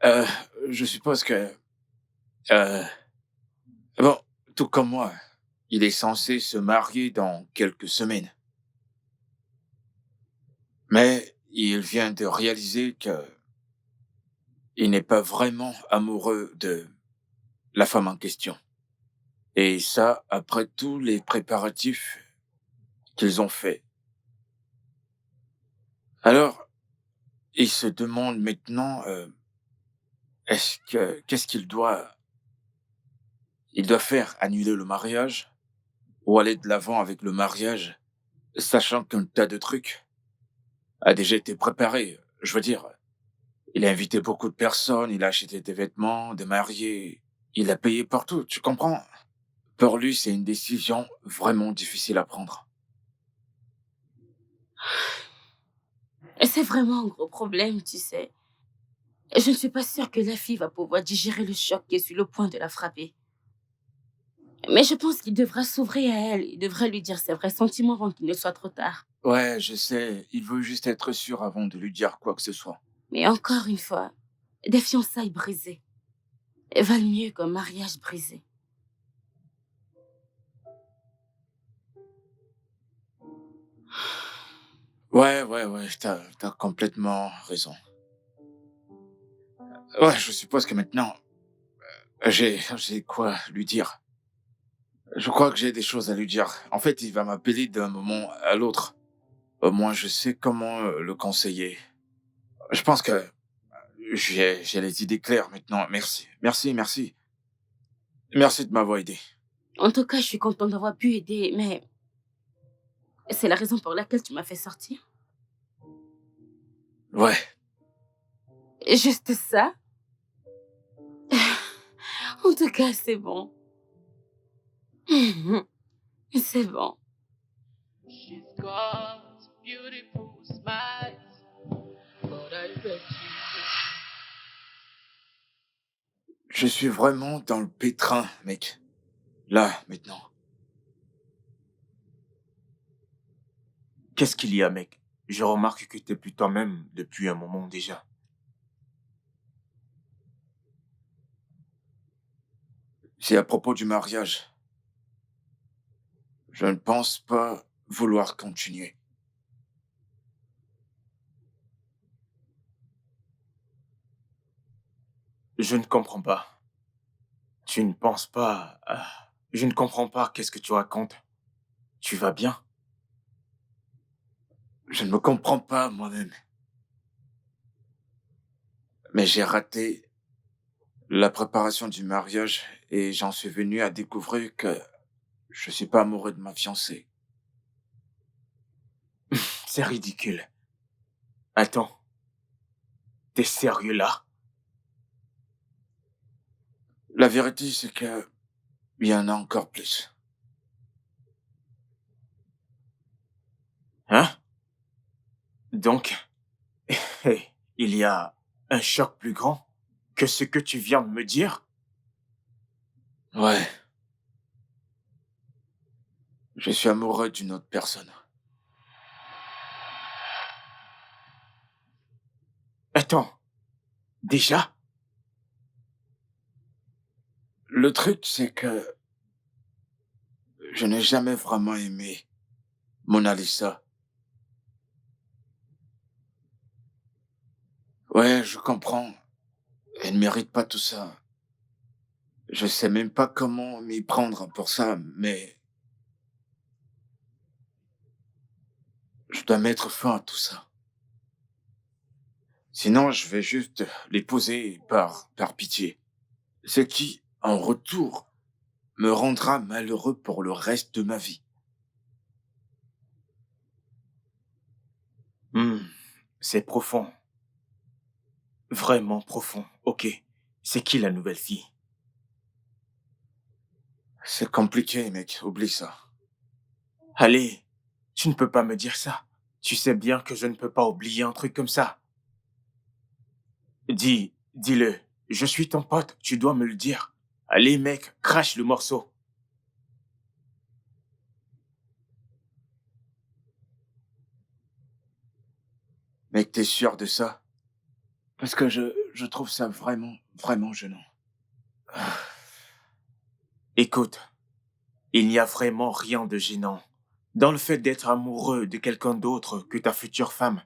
Euh, je suppose que, euh, bon, tout comme moi, il est censé se marier dans quelques semaines. Mais il vient de réaliser que il n'est pas vraiment amoureux de la femme en question. Et ça, après tous les préparatifs qu'ils ont faits. Alors, il se demande maintenant, qu'est-ce il doit faire, annuler le mariage ou aller de l'avant avec le mariage, sachant qu'un tas de trucs a déjà été préparé. Je veux dire, il a invité beaucoup de personnes, il a acheté des vêtements, des mariés, il a payé partout, tu comprends? Pour lui, c'est une décision vraiment difficile à prendre. Et c'est vraiment un gros problème, tu sais. Je ne suis pas sûre que la fille va pouvoir digérer le choc qui est sur le point de la frapper. Mais je pense qu'il devra s'ouvrir à elle. Il devrait lui dire ses vrais sentiments avant qu'il ne soit trop tard. Ouais, je sais, il veut juste être sûr avant de lui dire quoi que ce soit. Mais encore une fois, des fiançailles brisées valent mieux qu'un mariage brisé. Ouais, t'as complètement raison. Ouais, je suppose que maintenant, j'ai quoi lui dire. Je crois que j'ai des choses à lui dire. En fait, il va m'appeler d'un moment à l'autre. Au moins, je sais comment le conseiller. Je pense que j'ai les idées claires maintenant. Merci. Merci de m'avoir aidé. En tout cas, je suis contente d'avoir pu aider, mais c'est la raison pour laquelle tu m'as fait sortir. Ouais, Juste ça? En tout cas, c'est bon. C'est bon. She's got beautiful smiles, but I bet you. je suis vraiment dans le pétrin, mec. Là, maintenant. Qu'est-ce qu'il y a, mec? Je remarque que t'es plus toi-même depuis un moment déjà. C'est à propos du mariage. Je ne pense pas vouloir continuer. Je ne comprends pas. Tu ne penses pas... Je ne comprends pas qu'est-ce que tu racontes. Tu vas bien? Je ne me comprends pas moi-même. Mais j'ai raté la préparation du mariage et j'en suis venu à découvrir que je suis pas amoureux de ma fiancée. C'est ridicule. Attends, t'es sérieux là? La vérité, c'est que il y en a encore plus. Hein? Donc, il y a un choc plus grand que ce que tu viens de me dire? Ouais. Je suis amoureux d'une autre personne. Attends, déjà? Le truc, c'est que je n'ai jamais vraiment aimé Mona Lisa. Ouais, je comprends. Elle ne mérite pas tout ça. Je sais même pas comment m'y prendre pour ça, mais je dois mettre fin à tout ça. Sinon, je vais juste l'épouser par pitié. Ce qui, en retour, me rendra malheureux pour le reste de ma vie. Hmm, c'est profond. Vraiment profond. ok. C'est qui la nouvelle fille? C'est compliqué, mec. Oublie ça. Allez, tu ne peux pas me dire ça. Tu sais bien que je ne peux pas oublier un truc comme ça. Dis-le. Je suis ton pote, tu dois me le dire. Allez, mec, crache le morceau. Mec, t'es sûr de ça? Parce que je trouve ça vraiment, vraiment gênant. Écoute, il n'y a vraiment rien de gênant dans le fait d'être amoureux de quelqu'un d'autre que ta future femme.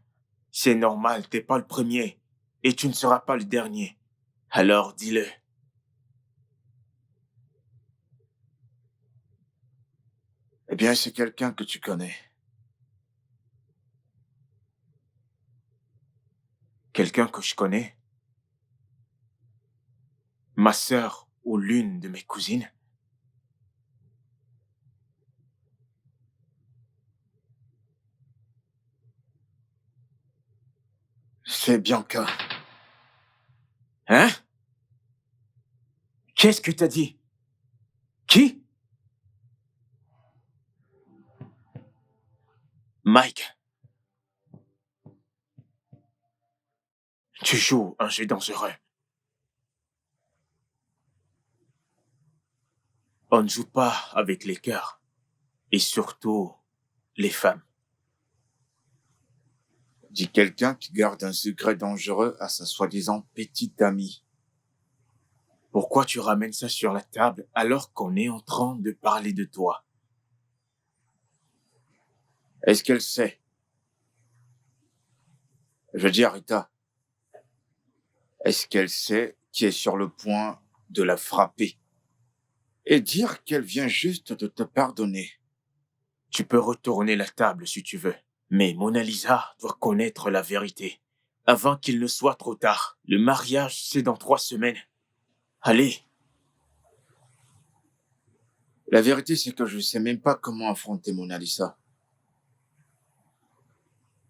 C'est normal, t'es pas le premier et tu ne seras pas le dernier. Alors dis-le. Eh bien, c'est quelqu'un que tu connais. Quelqu'un que je connais? Ma sœur ou l'une de mes cousines? C'est Bianca. Hein? Qu'est-ce que t'as dit? Qui? Mike. Tu joues un jeu dangereux. On ne joue pas avec les cœurs. Et surtout, les femmes. Dit quelqu'un qui garde un secret dangereux à sa soi-disant petite amie. Pourquoi tu ramènes ça sur la table alors qu'on est en train de parler de toi? Est-ce qu'elle sait? Je veux dire, Rita, est-ce qu'elle sait qui est sur le point de la frapper? Et dire qu'elle vient juste de te pardonner. Tu peux retourner la table si tu veux. Mais Mona Lisa doit connaître la vérité. Avant qu'il ne soit trop tard. Le mariage, c'est dans 3 semaines. Allez. La vérité, c'est que je sais même pas comment affronter Mona Lisa.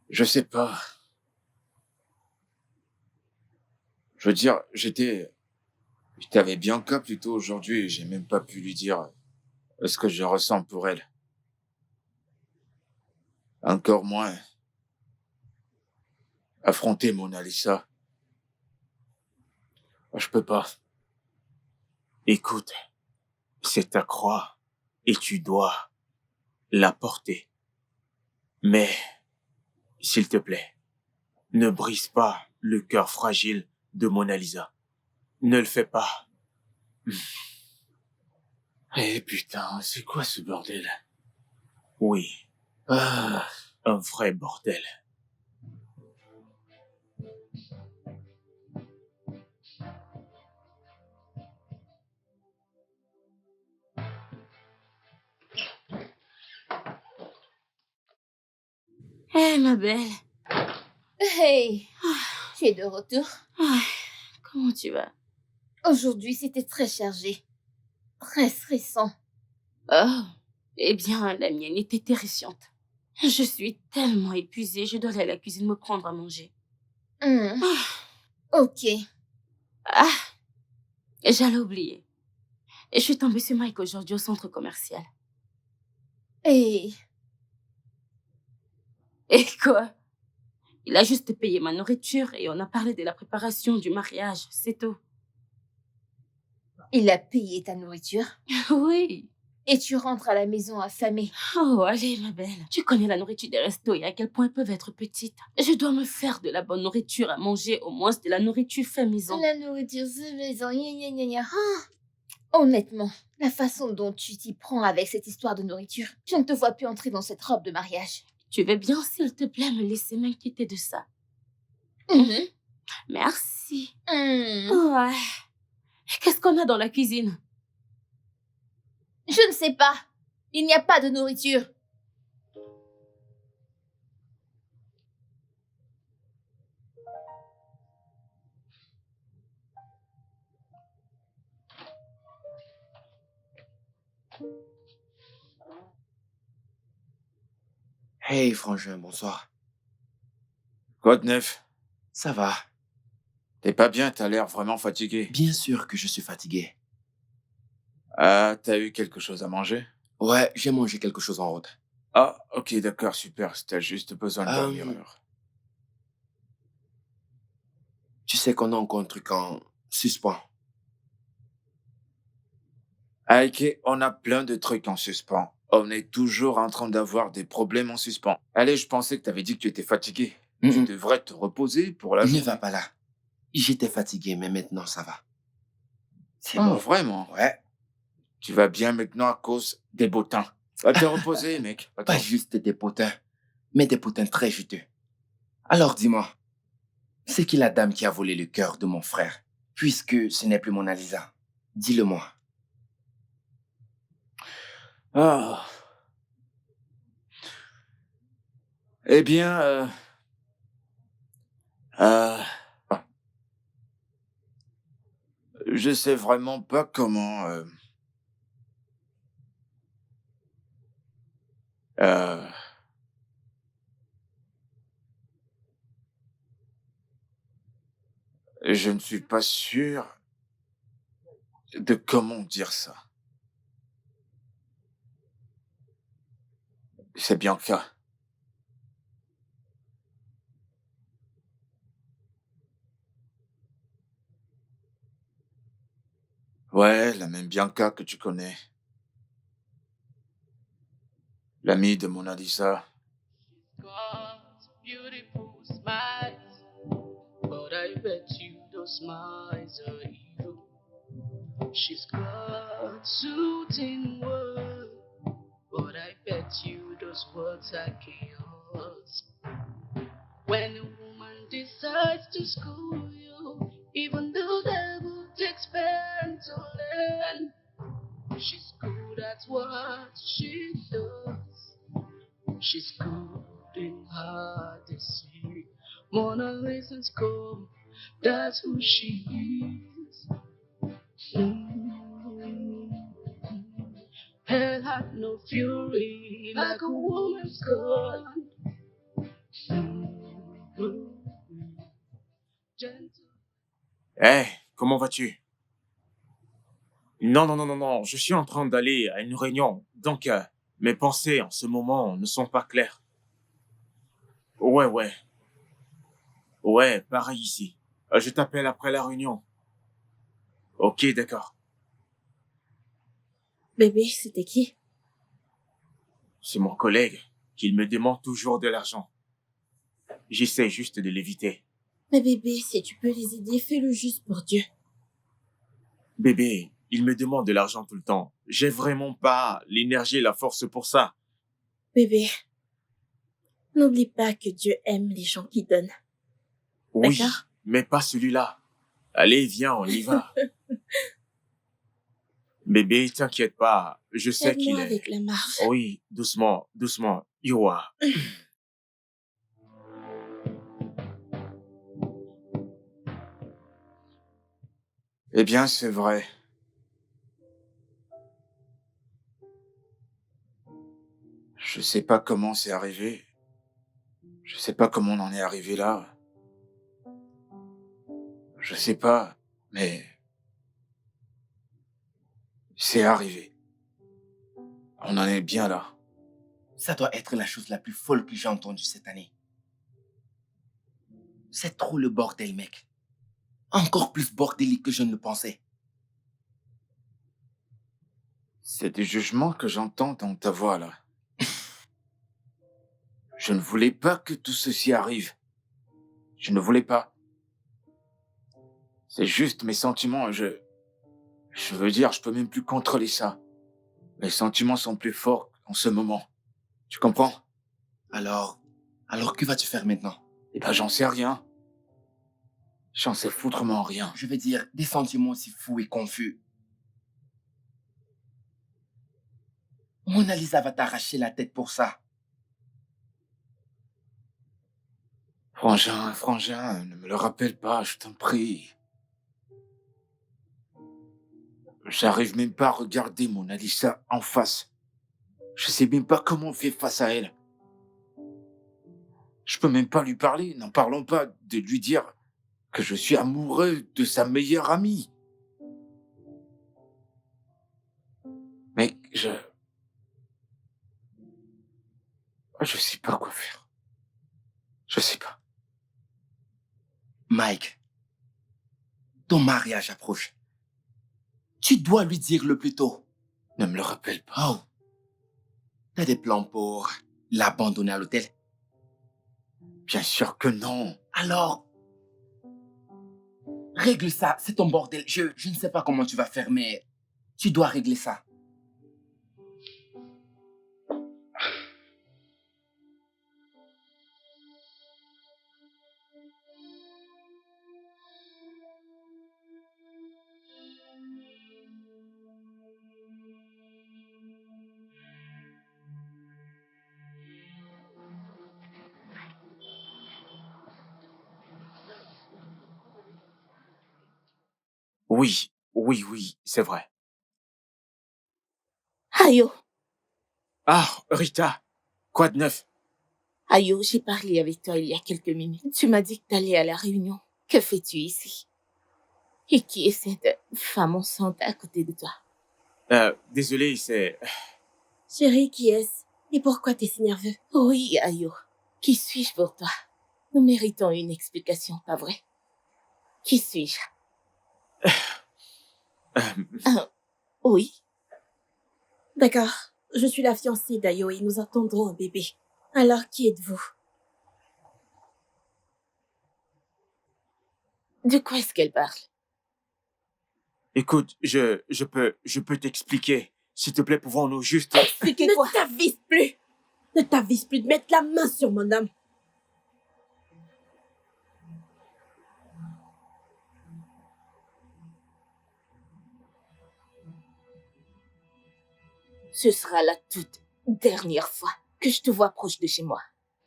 Je sais pas. Je veux dire, j'étais avec Bianca plutôt aujourd'hui et j'ai même pas pu lui dire ce que je ressens pour elle. Encore moins affronter Mona Lisa. Je peux pas. Écoute, c'est ta croix et tu dois la porter. Mais, s'il te plaît, ne brise pas le cœur fragile de Mona Lisa. Ne le fais pas. Eh putain, c'est quoi ce bordel? Oui, Ah, un vrai bordel. Hé, ma belle. Hey, tu es de retour. Ah, comment tu vas? Aujourd'hui, c'était très chargé. Très stressant. Oh, eh bien, la mienne était terrifiante. Je suis tellement épuisée, je dois aller à la cuisine me prendre à manger. Hmm, Ah, ok. ah, et j'allais oublier. Et je suis tombée sur Mike aujourd'hui au centre commercial. Et Et quoi? Il a juste payé ma nourriture et on a parlé de la préparation du mariage, c'est tout. il a payé ta nourriture. Oui. Et tu rentres à la maison affamée. Oh, allez, ma belle. Tu connais la nourriture des restos et à quel point elles peuvent être petites. Je dois me faire de la bonne nourriture à manger, au moins de la nourriture fait maison. La nourriture c'est maison, gna gna gna gna. Ah, honnêtement, la façon dont tu t'y prends avec cette histoire de nourriture, je ne te vois plus entrer dans cette robe de mariage. Tu veux bien, s'il te plaît, me laisser m'inquiéter de ça? Mhm. Merci. Hmm. Ouais. Qu'est-ce qu'on a dans la cuisine? Je ne sais pas. Il n'y a pas de nourriture. Hey, frangin, bonsoir. quoi de neuf? Ça va. T'es pas bien, t'as l'air vraiment fatigué. Bien sûr que je suis fatigué. Ah, t'as eu quelque chose à manger? Ouais, j'ai mangé quelque chose en route. Ah, ok, d'accord, super. T'as juste besoin de dormir Euh, alors. Tu sais qu'on a encore un truc en suspens. Ah, ok, on a plein de trucs en suspens. On est toujours en train d'avoir des problèmes en suspens. Allez, je pensais que t'avais dit que tu étais fatigué. Tu Mm-mm. devrais te reposer pour la Ne va journée. pas là. J'étais fatigué, mais maintenant ça va. C'est Oh, bon. vraiment? Ouais, Tu vas bien maintenant à cause des bottins. Va te reposer, mec. pas Attends. juste des potins, mais des potins très juteux. Alors dis-moi, c'est qui la dame qui a volé le cœur de mon frère? Puisque ce n'est plus Mona Lisa. Dis-le-moi. Ah. Eh bien, euh, je sais vraiment pas comment. Euh, je ne suis pas sûr de comment dire ça. C'est Bianca. Ouais, la même Bianca que tu connais. L'amie de Mona Lisa. Got beautiful smiles, but I bet you those smiles are evil. She's got soothing words, but I bet you those words are chaos. When a woman decides to school you, even the devil takes pain to learn. She's good at what she does. She's good in her deceit. Mona Lisa's come, that's who she is. Mm. Hell had no fury like a woman's gun. Mm. Gentle. Hé, comment vas-tu? Non, non, non, non, non, je suis en train d'aller à une réunion, donc mes pensées en ce moment ne sont pas claires. Ouais, ouais, ouais, pareil ici. Je t'appelle après la réunion. Ok, d'accord. Bébé, c'était qui? C'est mon collègue qui me demande toujours de l'argent. J'essaie juste de l'éviter. Mais bébé, si tu peux les aider, fais-le juste pour Dieu. Bébé, il me demande de l'argent tout le temps. J'ai vraiment pas l'énergie et la force pour ça. Bébé, n'oublie pas que Dieu aime les gens qui donnent. Oui, D'accord. mais pas celui-là. Allez, viens, on y va. Bébé, t'inquiète pas. Je sais qu'il Aide-moi est... avec la marche. Oui, doucement, doucement. Yoa. Eh bien, c'est vrai. Je sais pas comment c'est arrivé. Je sais pas comment on en est arrivé là. Je sais pas, mais c'est arrivé. On en est bien là. Ça doit être la chose la plus folle que j'ai entendue cette année. C'est trop le bordel, mec. Encore plus bordélique que je ne le pensais. C'est des jugements que j'entends dans ta voix là. Je ne voulais pas que tout ceci arrive. Je ne voulais pas. C'est juste mes sentiments. Je veux dire, je peux même plus contrôler ça. Mes sentiments sont plus forts en ce moment. Tu comprends? Alors, que vas-tu faire maintenant? Eh ben, j'en sais rien. J'en sais foutrement rien. Je veux dire, des sentiments aussi fous et confus. Mona Lisa va t'arracher la tête pour ça. Frangin, ne me le rappelle pas, je t'en prie. J'arrive même pas à regarder Mona Lisa en face. Je sais même pas comment on fait face à elle. Je peux même pas lui parler, n'en parlons pas de lui dire que je suis amoureux de sa meilleure amie. Mais je sais pas quoi faire. Je sais pas. Mike, ton mariage approche. Tu dois lui dire le plus tôt. Ne me le rappelle pas. Oh, t'as des plans pour l'abandonner à l'hôtel? Bien sûr que non. Alors, règle ça, c'est ton bordel. Je ne sais pas comment tu vas faire, mais tu dois régler ça. Oui, c'est vrai. Ayo, Ah, Rita, quoi de neuf? Ayo, j'ai parlé avec toi il y a quelques minutes. Tu m'as dit que t'allais à la réunion. Que fais-tu ici? Et qui est cette femme enceinte à côté de toi? Désolé, c'est... Chérie, qui est-ce? Et pourquoi t'es si nerveux? Oui, Ayo. Qui suis-je pour toi? Nous méritons une explication, pas vrai? Qui suis-je? Oui. D'accord. Je suis la fiancée d'Ayo et nous attendrons un bébé. Alors, qui êtes-vous? De quoi est-ce qu'elle parle? Écoute, je peux t'expliquer. S'il te plaît, pouvons-nous juste... Expliquez quoi? Ne t'avise plus! Ne t'avise plus de mettre la main sur mon homme. Ce sera la toute dernière fois que je te vois proche de chez moi.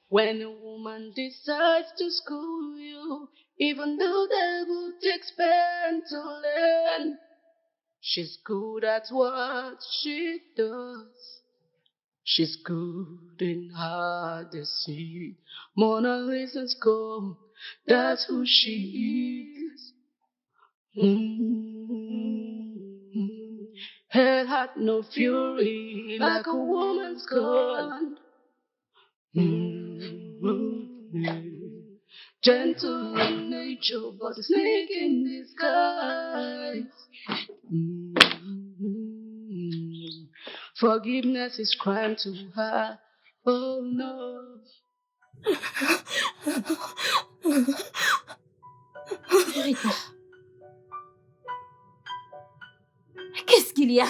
When a woman decides to school you, even though they will take pain to learn, she's good at what she does. She's good in hard to see. Mona Lisa's come, that's who she is. Hell had no fury like a woman's gone. Gentle in nature, but a snake in disguise. Forgiveness is crime to her. Oh no. Rita. Qu'est-ce qu'il y a?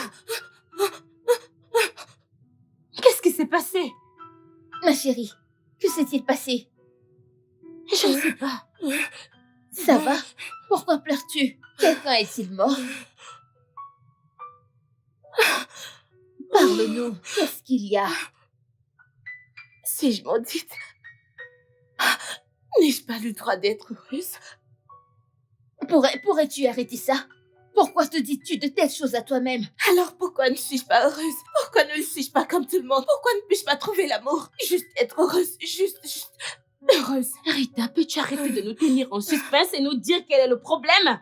Qu'est-ce qui s'est passé? Ma chérie, que s'est-il passé? Je ne sais pas. Ça va? Pourquoi pleures-tu? Quelqu'un est-il mort? Parle-nous, qu'est-ce qu'il y a? Suis-je maudite? N'ai-je pas le droit d'être heureuse? Pourrais-tu arrêter ça? Pourquoi te dis-tu de telles choses à toi-même? Alors pourquoi ne suis-je pas heureuse? Pourquoi ne le suis-je pas comme tout le monde? Pourquoi ne puis-je pas trouver l'amour? Juste être heureuse, juste heureuse. Rita, peux-tu arrêter de nous tenir en suspense et nous dire quel est le problème?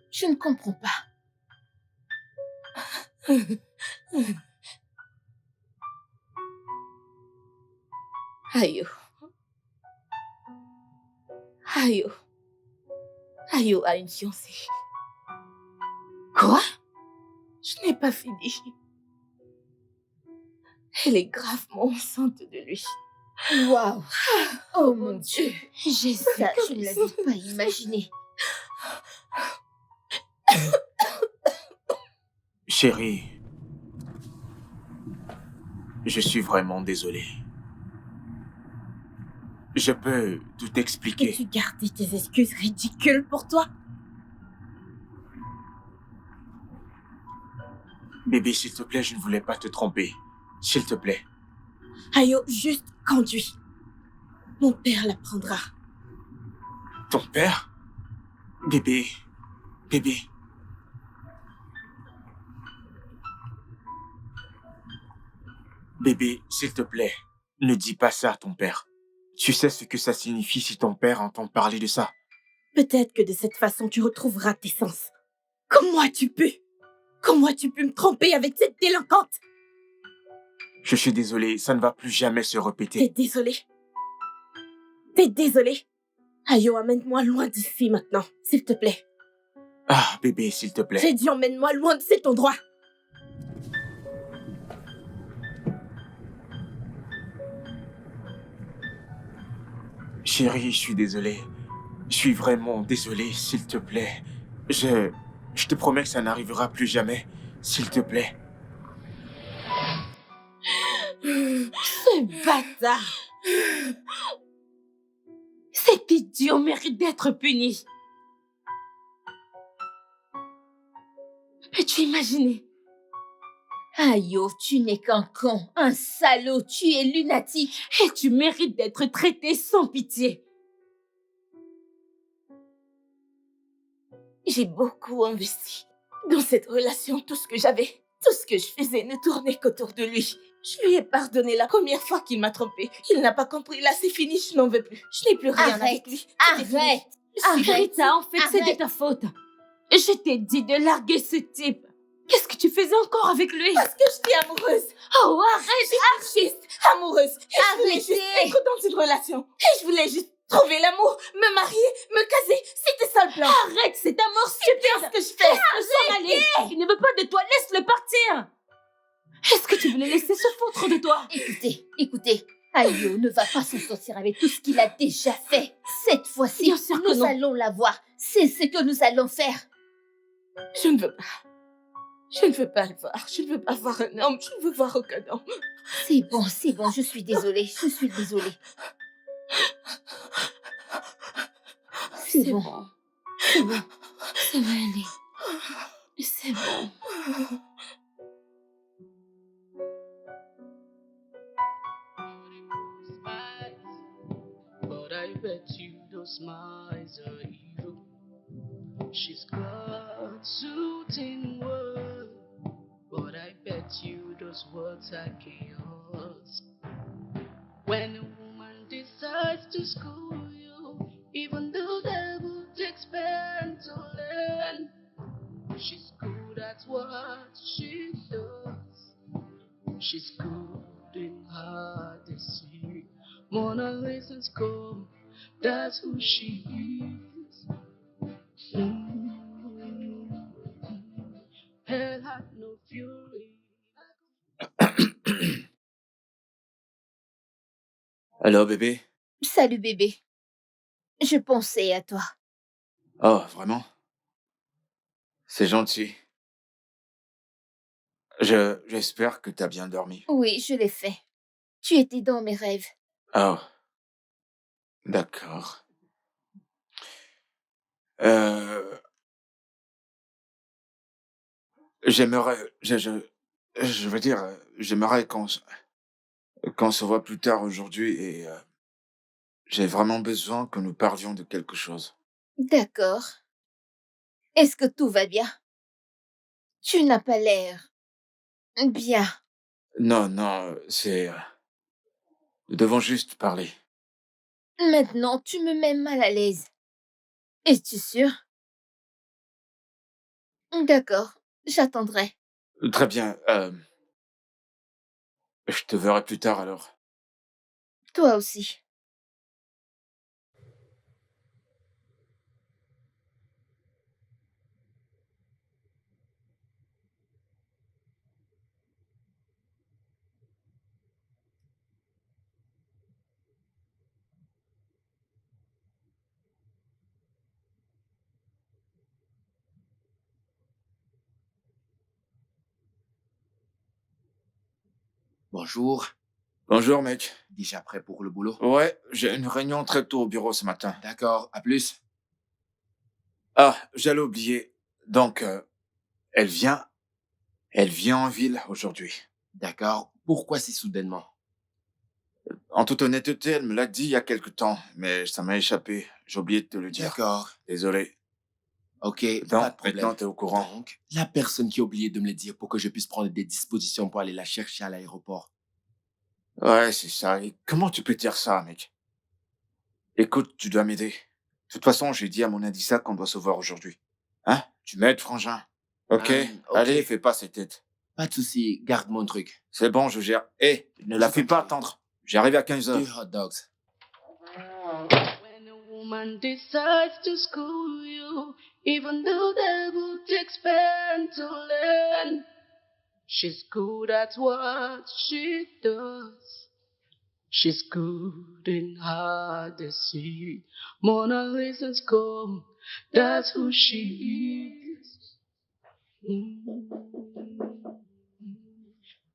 Je ne comprends pas. Ayo. Ayo. Ayo a une fiancée. Quoi? Je n'ai pas fini. Elle est gravement enceinte de lui. Waouh! Oh mon Dieu! Jésus, Ça, je ne l'avais pas imaginé. Chérie, je suis vraiment désolé. Je peux tout expliquer. Peux-tu garder tes excuses ridicules pour toi? Bébé, s'il te plaît, je ne voulais pas te tromper. S'il te plaît. Ayo, juste conduis. Mon père l'apprendra. Ton père? Bébé. Bébé, s'il te plaît, ne dis pas ça à ton père. Tu sais ce que ça signifie si ton père entend parler de ça. Peut-être que de cette façon, tu retrouveras tes sens. Comment as-tu pu me tromper avec cette délinquante? Je suis désolé, ça ne va plus jamais se T'es répéter. désolé? T'es désolé? Ayo, emmène-moi loin d'ici maintenant, s'il te plaît. Ah, bébé, s'il te plaît. J'ai dit emmène-moi loin de cet endroit. Chérie, je suis désolé. Je suis vraiment désolé, s'il te plaît. Je te promets que ça n'arrivera plus jamais, s'il te plaît. Ce bâtard! Cet idiot mérite d'être puni. Peux-tu imaginer? Ayo, tu n'es qu'un con, un salaud, tu es lunatique. Et tu mérites d'être traité sans pitié. J'ai beaucoup investi dans cette relation. Tout ce que j'avais, tout ce que je faisais ne tournait qu'autour de lui. Je lui ai pardonné la première fois qu'il m'a trompée. Il n'a pas compris. Là, c'est fini. Je n'en veux plus. Je n'ai plus rien avec lui. Arrête, arrête. Rita, en fait, c'est de Arrête. ta faute. Je t'ai dit de larguer ce type. Qu'est-ce que tu faisais encore avec lui? Parce que je suis amoureuse. Oh, arrête! Juste amoureuse. Et je voulais juste Arrêtez. être dans une relation. Et je voulais juste trouver l'amour, me marier, me caser. C'était ça le plan. Arrête, c'est un mort stupide! Ce que je fais. S'en aller! Il ne veut pas de toi, laisse-le partir! Est-ce que tu voulais laisser se foutre de toi? Écoutez. Ayo ne va pas s'en sortir avec tout ce qu'il a déjà fait. Cette fois-ci, Bien sûr que nous non. allons la voir. C'est ce que nous allons faire. Je ne veux pas. Je ne veux pas le voir. Je ne veux pas voir un homme. Je ne veux voir aucun homme. C'est bon, je suis désolée. C'est bon. Ça va aller. C'est bon. But I bet you those smiles are evil. She's got soothing words, but I bet you those words are chaos. When a woman decides to school you, even the devil takes pain to learn. She's good at what she does. She's good in her deceit. Mona Lisa's come, that's who she is. Hell had no fury. Allô, bébé? Salut bébé. Je pensais à toi. Oh, vraiment? C'est gentil. J'espère que t'as bien dormi. Oui, je l'ai fait. Tu étais dans mes rêves. Oh, d'accord. J'aimerais, je veux dire, j'aimerais qu'on se voit plus tard aujourd'hui et j'ai vraiment besoin que nous parlions de quelque chose. D'accord. Est-ce que tout va bien? Tu n'as pas l'air bien. Non, c'est... nous devons juste parler. Maintenant, tu me mets mal à l'aise. Es-tu sûr? D'accord, j'attendrai. Très bien, je te verrai plus tard alors. Toi aussi. Bonjour. Bonjour, mec. Déjà prêt pour le boulot? Ouais, j'ai une réunion très tôt au bureau ce matin. D'accord, à plus. Ah, j'allais oublier. Donc, elle vient en ville aujourd'hui. D'accord. Pourquoi si soudainement? En toute honnêteté, elle me l'a dit il y a quelque temps, mais ça m'a échappé. J'ai oublié de te le dire. D'accord. Désolé. Ok, Donc, pas de problème. maintenant, t'es au courant. Donc, la personne qui a oublié de me le dire pour que je puisse prendre des dispositions pour aller la chercher à l'aéroport. Ouais, c'est ça. Et comment tu peux dire ça, mec? Écoute, tu dois m'aider. De toute façon, j'ai dit à mon Adissa qu'on doit se voir aujourd'hui. Hein? Tu m'aides, frangin? Ok. Ok. Allez, fais pas cette tête. Pas de souci, garde mon truc. C'est bon, je gère. Hé, ne la fais pas attendre. J'arrive à 15h. 2 hot dogs. When a woman decides to school you, even though the devil takes pain to learn, she's good at what she does. She's good in hard to see. Mona Lisa's gold, that's who she is.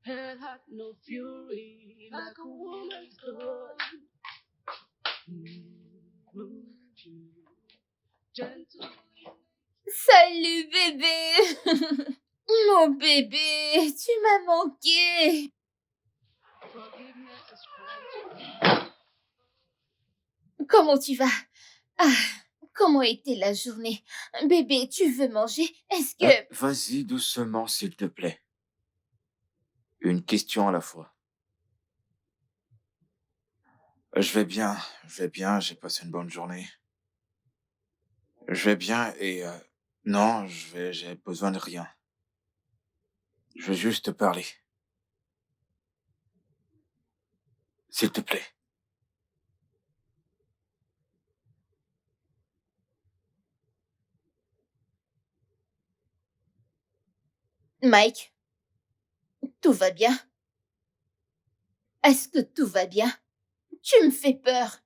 Hell had no fury like a woman's blood. Gentle. Salut bébé. Mon bébé, tu m'as manqué. Forgiveness is granted. Comment tu vas? Ah, comment était la journée? Bébé, tu veux manger? Est-ce que... Vas-y doucement, s'il te plaît. Une question à la fois. Je vais bien, j'ai passé une bonne journée. Je vais bien et non, j'ai besoin de rien. Je veux juste te parler. S'il te plaît. Mike, tout va bien? Est-ce que tout va bien? Tu me fais peur.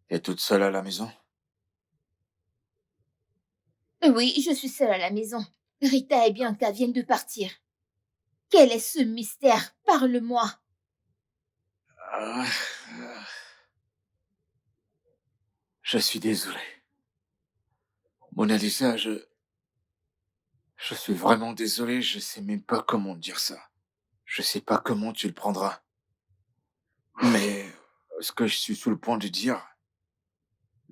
T'es toute seule à la maison? Oui, je suis seule à la maison. Rita et Bianca viennent de partir. Quel est ce mystère? Parle-moi. Je suis désolé. Mona Lisa, je suis vraiment désolé, je sais même pas comment dire ça. Je sais pas comment tu le prendras. Mais ce que je suis sur le point de dire,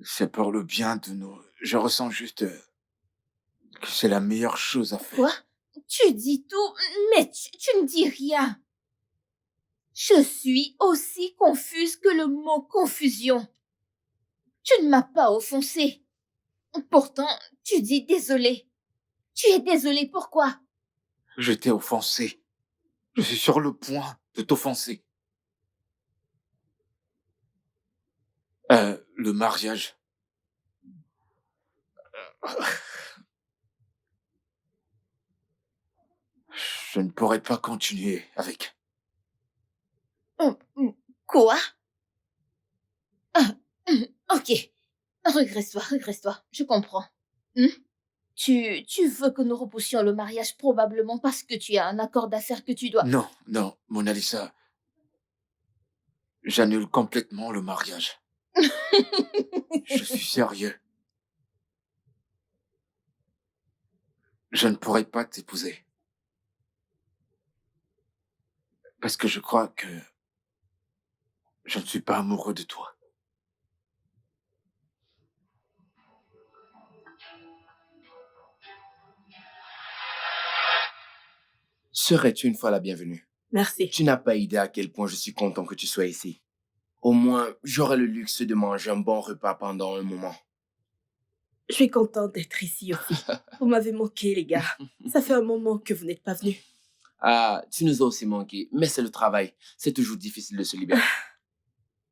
c'est pour le bien de nous. Je ressens juste que c'est la meilleure chose à faire. Quoi? Tu dis tout, mais tu ne dis rien. Je suis aussi confuse que le mot confusion. Tu ne m'as pas offensé. Pourtant, tu dis désolé. Tu es désolé pourquoi? Je t'ai offensé. Je suis sur le point de t'offenser. Le mariage. Je ne pourrais pas continuer avec. Quoi? Ah, ok. Regresse-toi, je comprends. Tu veux que nous repoussions le mariage probablement parce que tu as un accord d'affaires que tu dois... Non, Mona Lisa. J'annule complètement le mariage. Je suis sérieux. Je ne pourrais pas t'épouser. Parce que je crois que je ne suis pas amoureux de toi. Serais-tu une fois la bienvenue? Merci. Tu n'as pas idée à quel point je suis content que tu sois ici. Au moins, j'aurai le luxe de manger un bon repas pendant un moment. Je suis contente d'être ici aussi. Vous m'avez manqué, les gars. Ça fait un moment que vous n'êtes pas venus. Ah, tu nous as aussi manqué, mais c'est le travail. C'est toujours difficile de se libérer.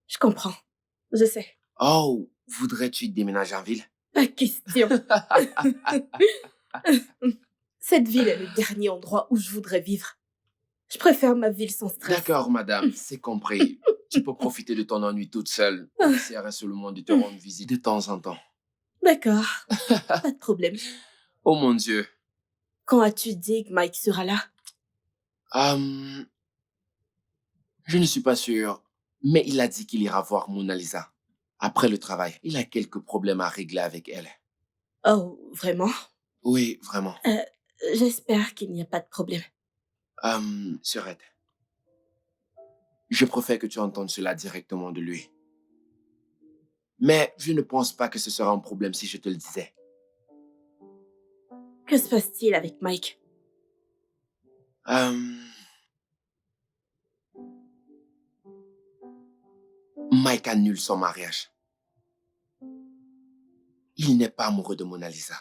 Je comprends. Je sais. Oh, voudrais-tu déménager en ville? Pas question. Cette ville est le dernier endroit où je voudrais vivre. Je préfère ma ville sans stress. D'accord, madame, c'est compris. Tu peux profiter de ton ennui toute seule. On essaierait seulement de te rendre visite de temps en temps. D'accord. Pas de problème. Oh mon Dieu. Quand as-tu dit que Mike sera là? Je ne suis pas sûr, mais il a dit qu'il ira voir Mona Lisa. Après le travail, il a quelques problèmes à régler avec elle. Oh, vraiment? Oui, vraiment. J'espère qu'il n'y a pas de problème. Surette, je préfère que tu entendes cela directement de lui. Mais je ne pense pas que ce sera un problème si je te le disais. Que se passe-t-il avec Mike? Mike annule son mariage. Il n'est pas amoureux de Mona Lisa.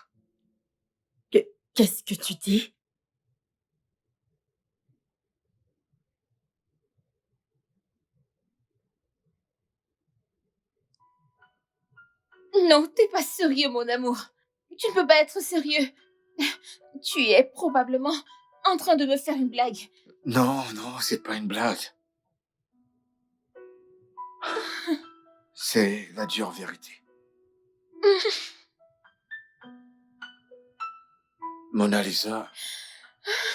Qu'est-ce que tu dis? Non, t'es pas sérieux, mon amour. Tu ne peux pas être sérieux. Tu es probablement en train de me faire une blague. Non, c'est pas une blague. C'est la dure vérité. Mona Lisa,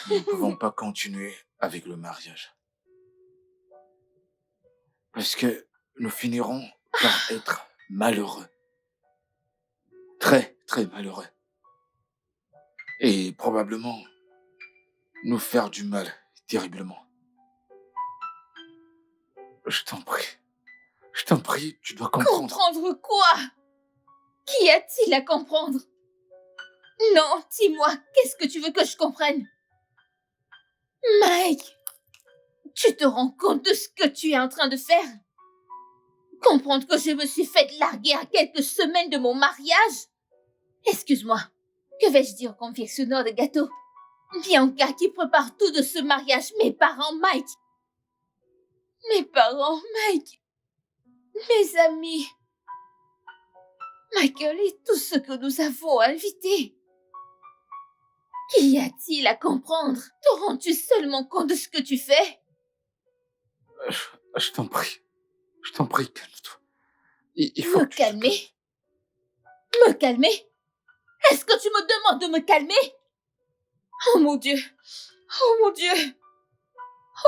nous ne pouvons pas continuer avec le mariage. Parce que nous finirons par être malheureux. Très, très malheureux. Et probablement nous faire du mal terriblement. Je t'en prie, tu dois comprendre. Comprendre quoi? Qu'y a-t-il à comprendre? Non, dis-moi, qu'est-ce que tu veux que je comprenne? Mike, tu te rends compte de ce que tu es en train de faire? Comprendre que je me suis fait larguer à quelques semaines de mon mariage? Excuse-moi, que vais-je dire au confectionneur de gâteaux? Bianca qui prépare tout de ce mariage, mes parents, Mike. Mes parents, Mike. Mes amis. Michael et tous ceux que nous avons invités. Qu'y a-t-il à comprendre? Te rends-tu seulement compte de ce que tu fais? Je t'en prie, calme-toi. Il faut Me que tu te calmer? Me calmer? Est-ce que tu me demandes de me calmer? Oh mon Dieu! Oh mon Dieu!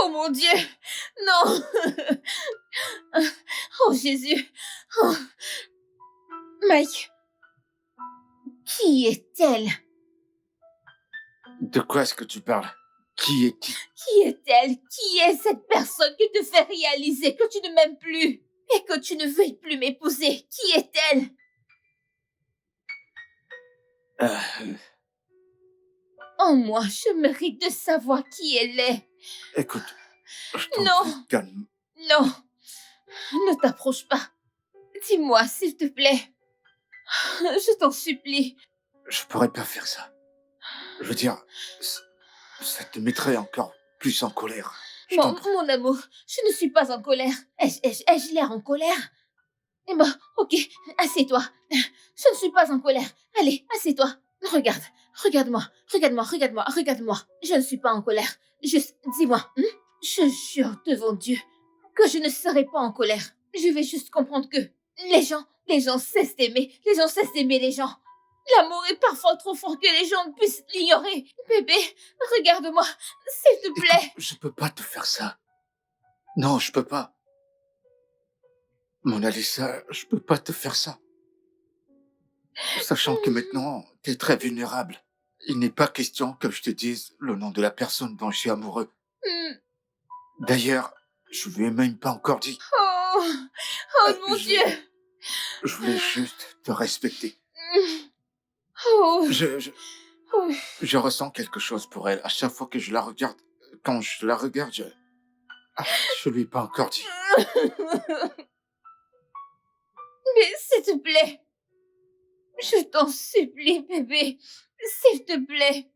Oh mon Dieu! Non! Oh Jésus! Oh. Mike, qui est-elle? De quoi est-ce que tu parles? Qui est qui? Qui est-elle? Qui est cette personne qui te fait réaliser que tu ne m'aimes plus et que tu ne veuilles plus m'épouser? Qui est-elle? Oh, moi, je mérite de savoir qui elle est. Écoute, je t'en Non. prie, calme. Non, ne t'approche pas. Dis-moi, s'il te plaît. Je t'en supplie. Je pourrais pas faire ça. Je veux dire, ça te mettrait encore plus en colère. Mon amour, je ne suis pas en colère. Ai-je l'air en colère? Eh ben, ok, assieds-toi. Je ne suis pas en colère. Allez, assieds-toi. Regarde-moi. Je ne suis pas en colère. Juste, dis-moi. Je jure devant Dieu que je ne serai pas en colère. Je vais juste comprendre que les gens cessent d'aimer. Les gens cessent d'aimer les gens. L'amour est parfois trop fort que les gens puissent l'ignorer. Bébé, regarde-moi, s'il te plaît. Écoute, je peux pas te faire ça. Non, je peux pas. Mona Lisa, je peux pas te faire ça. Sachant que maintenant, t'es très vulnérable. Il n'est pas question que je te dise le nom de la personne dont je suis amoureux. D'ailleurs, je lui ai même pas encore dit. Oh mon Dieu. Je voulais juste te respecter. Oh. Je ressens quelque chose pour elle. À chaque fois que je la regarde, quand je la regarde, je lui ai pas encore dit. Mais s'il te plaît, je t'en supplie, bébé, s'il te plaît.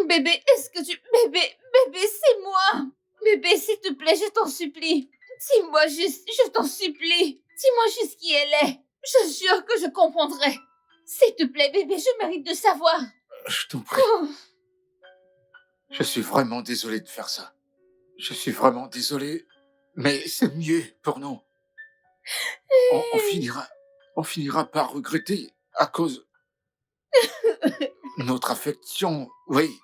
Bébé, bébé, c'est moi. Bébé, s'il te plaît, je t'en supplie. Dis-moi juste, je t'en supplie. Dis-moi juste qui elle est. Je jure que je comprendrai. S'il te plaît, bébé, je mérite de savoir. Je t'en prie. Je suis vraiment désolé de faire ça. Je suis vraiment désolé, mais c'est mieux pour nous. On finira par regretter à cause de notre affection. Oui,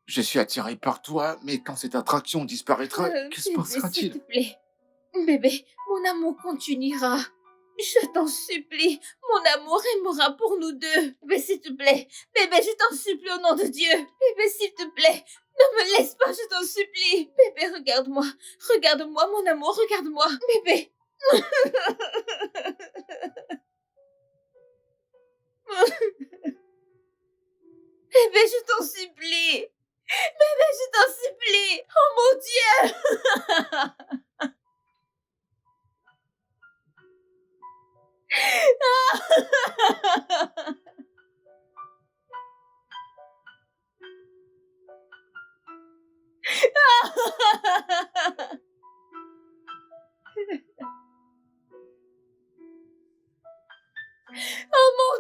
je suis attiré par toi, mais quand cette attraction disparaîtra, que se passera-t-il? S'il te plaît. Bébé, mon amour continuera. Je t'en supplie, mon amour aimera pour nous deux. Bébé, s'il te plaît. Bébé, je t'en supplie au nom de Dieu. Bébé, s'il te plaît. Ne me laisse pas, je t'en supplie. Bébé, regarde-moi. Regarde-moi, mon amour, regarde-moi. Bébé. Bébé, je t'en supplie. Bébé, je t'en supplie. Oh mon Dieu.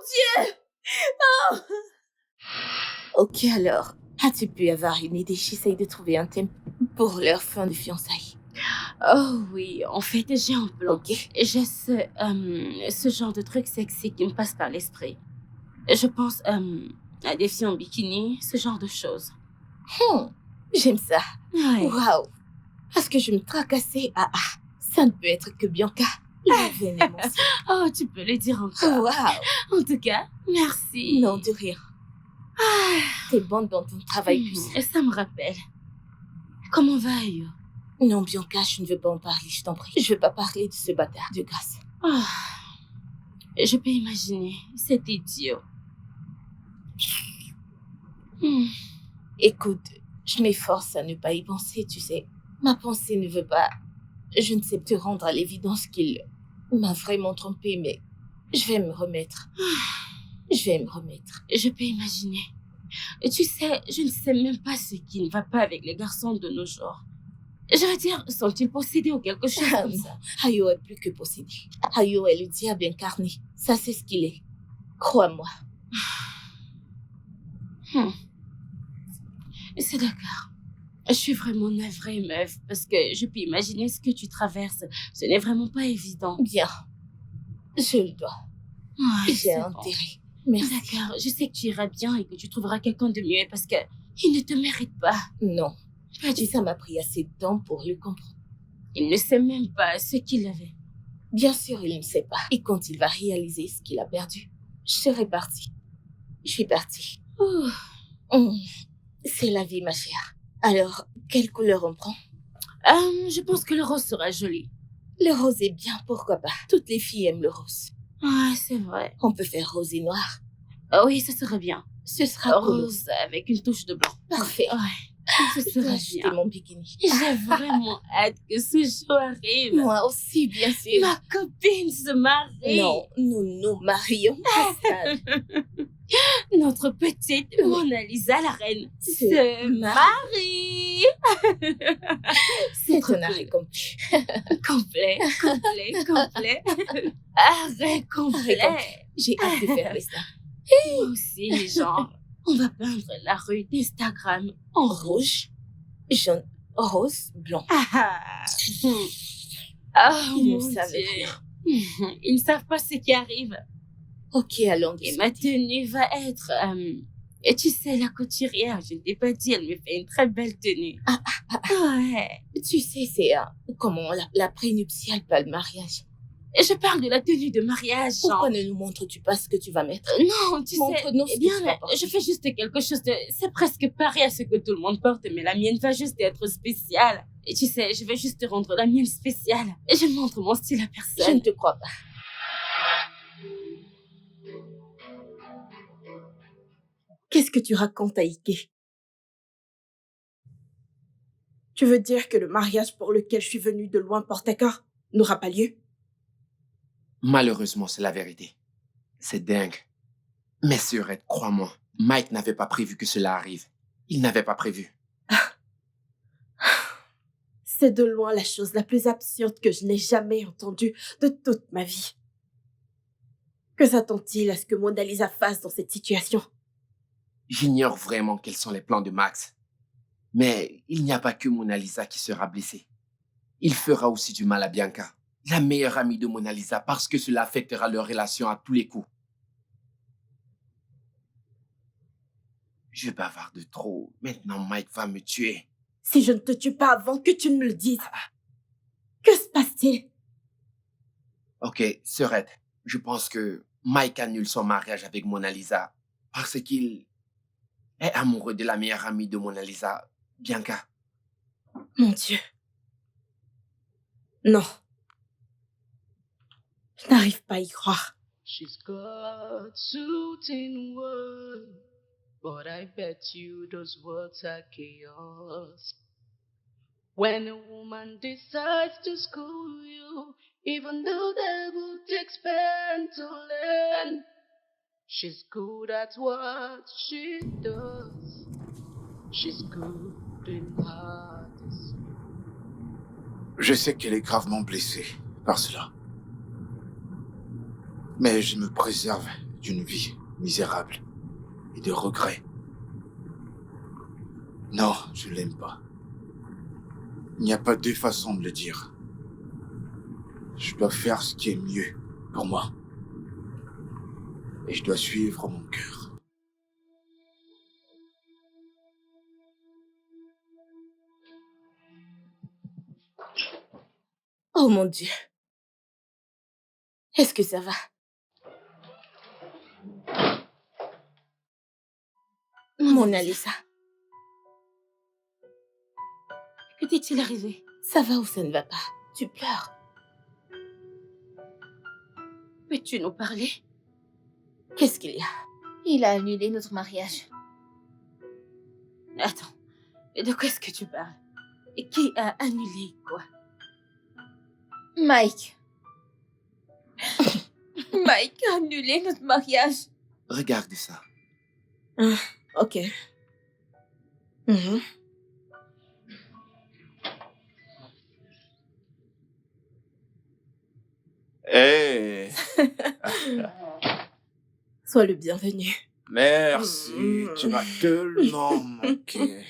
Dieu! Ok, alors, as-tu pu avoir une idée? J'essaye de trouver un thème pour leur fin de fiançailles. Oh oui, en fait, j'ai un plan. Ok. J'ai ce genre de truc sexy qui me passe par l'esprit. Je pense à des filles en bikini, ce genre de choses. J'aime ça. Ouais. Waouh. Est-ce que je me tracassais? Ça ne peut être que Bianca. Le vénément. Oh, tu peux le dire encore. Waouh. En tout cas, merci. Non, de rien. T'es bonne dans ton travail, puce. Et ça me rappelle. Comment va Ayo? Non, Bianca, je ne veux pas en parler, je t'en prie. Je veux pas parler de ce bâtard, de grâce. Ah, je peux imaginer. C'est idiot. Écoute, je m'efforce à ne pas y penser, tu sais. Ma pensée ne veut pas... Je ne sais te rendre à l'évidence qu'il m'a vraiment trompée, mais je vais me remettre. Je vais me remettre. Je peux imaginer. Et tu sais, je ne sais même pas ce qui ne va pas avec les garçons de nos jours. Je veux dire, sont-ils possédés ou quelque chose comme ça? Ayo est plus que possédé. Ayo est le diable incarné. Ça, c'est ce qu'il est. Crois-moi. C'est d'accord. Je suis vraiment navrée, meuf, parce que je peux imaginer ce que tu traverses. Ce n'est vraiment pas évident. Bien. Je le dois. Ouais, J'ai c'est intérêt. Merci. D'accord, je sais que tu iras bien et que tu trouveras quelqu'un de mieux parce que il ne te mérite pas. Non. Pas du Ça m'a pris assez de temps pour le comprendre. Il ne sait même pas ce qu'il avait. Bien sûr, il ne sait pas. Et quand il va réaliser ce qu'il a perdu, je serai partie. Je suis partie. C'est la vie, ma chère. Alors, quelle couleur on prend? Je pense que le rose sera joli. Le rose est bien, pourquoi pas. Toutes les filles aiment le rose. Ah, c'est vrai. On peut faire rose et noir. Ah oui, ça serait bien. Ce sera cool. Rose avec une touche de blanc. Parfait. Ouais, ce Je dois serait acheter bien. mon bikini. J'ai vraiment hâte que ce jour arrive. Moi aussi, bien sûr. Ma copine se marie. Non, nous nous marions. Notre petite Mona Lisa, la reine, se marie. C'est un arrêt complet. Complet. Arrêt complet. J'ai hâte de faire ça. Moi aussi, genre, on va peindre la rue d'Instagram en rouge. Jaune, rose, blanc. Oh Ils mon ne savent Dieu. rien. Ils ne savent pas ce qui arrive. Ok, allons. Et ma tenue va être... et tu sais, la couturière, je ne t'ai pas dit, elle me fait une très belle tenue. Ouais. Tu sais, c'est comment la prénuptiale, pas le mariage. Et je parle de la tenue de mariage, genre. Pourquoi ne nous montres-tu pas ce que tu vas mettre? Non, tu sais... Montre-nous ce Eh bien, que tu vas porter. je fais juste quelque chose de... C'est presque pareil à ce que tout le monde porte, mais la mienne va juste être spéciale. Et tu sais, je vais juste te rendre la mienne spéciale. Et je montre mon style à Je personne. ne te crois pas. Qu'est-ce que tu racontes, Aïké? Tu veux dire que le mariage pour lequel je suis venue de loin Port-Accord n'aura pas lieu? Malheureusement, c'est la vérité. C'est dingue. Mais Surette, crois-moi, Mike n'avait pas prévu que cela arrive. Il n'avait pas prévu. C'est de loin la chose la plus absurde que je n'ai jamais entendue de toute ma vie. Que s'attend-il à ce que Mona Lisa fasse dans cette situation? J'ignore vraiment quels sont les plans de Max. Mais il n'y a pas que Mona Lisa qui sera blessée. Il fera aussi du mal à Bianca, la meilleure amie de Mona Lisa, parce que cela affectera leur relation à tous les coups. Je bavarde trop. Maintenant, Mike va me tuer. Si je ne te tue pas avant que tu ne me le dises. Que se passe-t-il? Ok, Surette, je pense que Mike annule son mariage avec Mona Lisa parce qu'il est amoureux de la meilleure amie de Mona Lisa, Bianca. Mon Dieu. Non. Je n'arrive pas à y croire. She's got soothing words, but I bet you those words are chaos. When a woman decides to school you, even though the devil takes pain to learn, she's good at what she does. She's good in hardest. Je sais qu'elle est gravement blessée par cela. Mais je me préserve d'une vie misérable et de regrets. Non, je l'aime pas. Il n'y a pas deux façons de le dire. Je dois faire ce qui est mieux pour moi. Et je dois suivre mon cœur. Oh mon Dieu. Est-ce que ça va? Mona Lisa, Que t'est-il arrivé? ça va ou ça ne va pas? Tu pleures. Peux-tu nous parler? Qu'est-ce qu'il y a? Il a annulé notre mariage. Attends, de quoi est-ce que tu parles? Et qui a annulé quoi? Mike. Mike a annulé notre mariage. Regarde ça. Ok. Mhm. Hé, Sois le bienvenu. merci, tu m'as tellement manqué.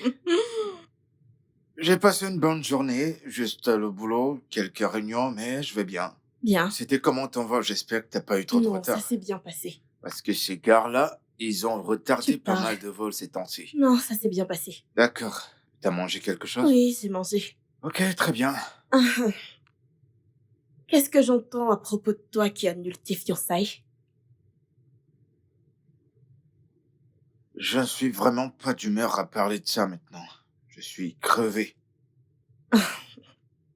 J'ai passé une bonne journée, juste le boulot, quelques réunions, mais je vais bien. Bien. C'était comment ton vol? J'espère que t'as pas eu trop de Non, ça retard. s'est bien passé. Parce que ces gars-là, ils ont retardé Tu pas parles. mal de vols ces temps-ci. Non, ça s'est bien passé. D'accord. T'as mangé quelque chose? Oui, j'ai mangé. Ok, très bien. Qu'est-ce que j'entends à propos de toi qui annule tes fiançailles? Je ne suis vraiment pas d'humeur à parler de ça maintenant. Je suis crevé.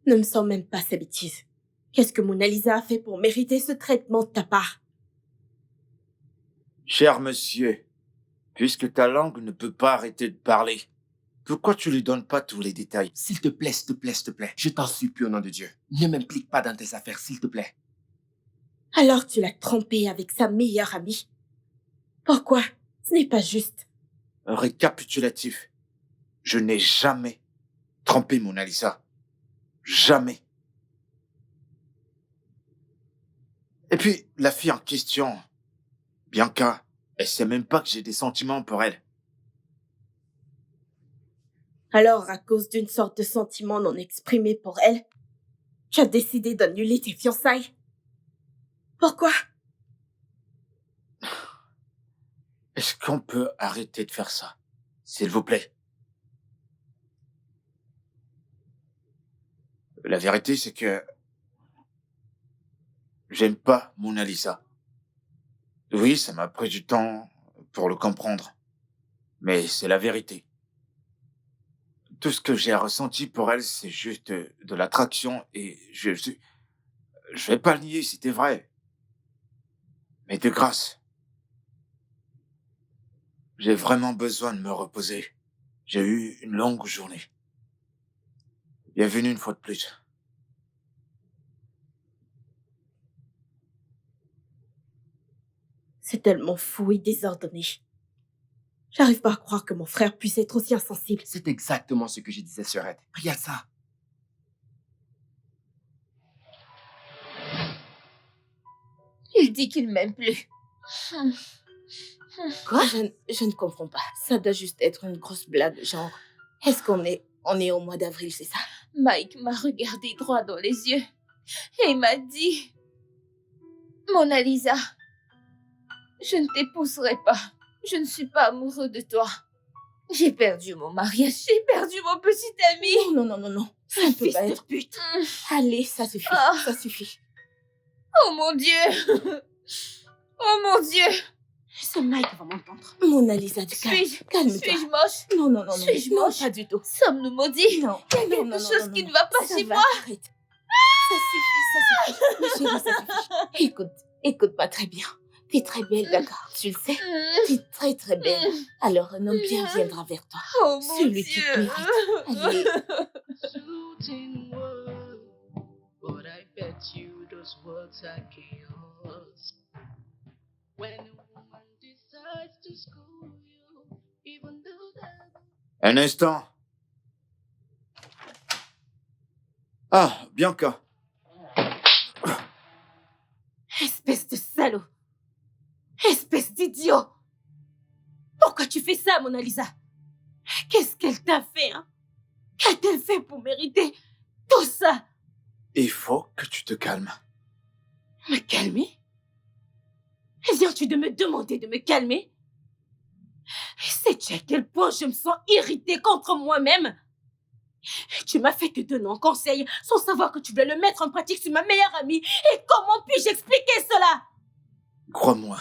Ne me sens même pas ces bêtises. Qu'est-ce que Mona Lisa a fait pour mériter ce traitement de ta part? Cher monsieur, puisque ta langue ne peut pas arrêter de parler, pourquoi tu lui donnes pas tous les détails? S'il te plaît, s'il te plaît, s'il te plaît. Je t'en supplie au nom de Dieu. Ne m'implique pas dans tes affaires, s'il te plaît. Alors tu l'as trompé avec sa meilleure amie. Pourquoi? Ce n'est pas juste. Un récapitulatif. Je n'ai jamais trompé Mona Lisa. Jamais. Et puis, la fille en question, Bianca, elle sait même pas que j'ai des sentiments pour elle. Alors, à cause d'une sorte de sentiment non exprimé pour elle, tu as décidé d'annuler tes fiançailles. Pourquoi? Est-ce qu'on peut arrêter de faire ça? S'il vous plaît. La vérité, c'est que j'aime pas Mona Lisa. Oui, ça m'a pris du temps pour le comprendre. Mais c'est la vérité. Tout ce que j'ai ressenti pour elle, c'est juste de l'attraction et je vais pas le nier, c'était vrai. Mais de grâce, j'ai vraiment besoin de me reposer. J'ai eu une longue journée. Bienvenue une fois de plus. C'est tellement fou et désordonné. J'arrive pas à croire que mon frère puisse être aussi insensible. C'est exactement ce que je disais, Sœurette. Regarde ça. Il dit qu'il m'aime plus. Quoi? Je ne comprends pas. Ça doit juste être une grosse blague, genre. Est-ce qu'on est au mois d'avril, c'est ça? Mike m'a regardé droit dans les yeux et m'a dit « Mona Lisa, je ne t'épouserai pas. Je ne suis pas amoureux de toi. J'ai perdu mon mariage, j'ai perdu mon petit ami. Non. Ça ne peut Fils pas de être. pute. Allez, ça suffit. Ah. Ça suffit. Oh mon Dieu. Oh mon Dieu. Ce Mike va m'entendre. Mona Lisa, du calme. Suis-je Calme-toi. moche? Non. Suis-je Non, moche? pas du tout. Sommes-nous maudits? Non. Il y a quelque chose qui ne va pas Ça chez va, moi. Arrête. Ça suffit. Ma chérie, ça suffit. Écoute-moi très bien. T'es très belle, d'accord? Tu le sais? T'es très très belle. Alors un homme bien viendra vers toi. Oh mon Celui qui te Dieu. mérite. Allez. Soothing word, but I bet you those words are chaos. When a woman decides to school you, even though that. Un instant. Ah, Bianca. Espèce de salaud. Espèce d'idiot! Pourquoi tu fais ça, Mona Lisa? Qu'est-ce qu'elle t'a fait, hein? Qu'a-t-elle fait pour mériter tout ça? Il faut que tu te calmes. Me calmer? Viens-tu de me demander de me calmer? Sais-tu à quel point je me sens irritée contre moi-même? Tu m'as fait te donner un conseil sans savoir que tu voulais le mettre en pratique sur ma meilleure amie. Et comment puis-je expliquer cela? Crois-moi,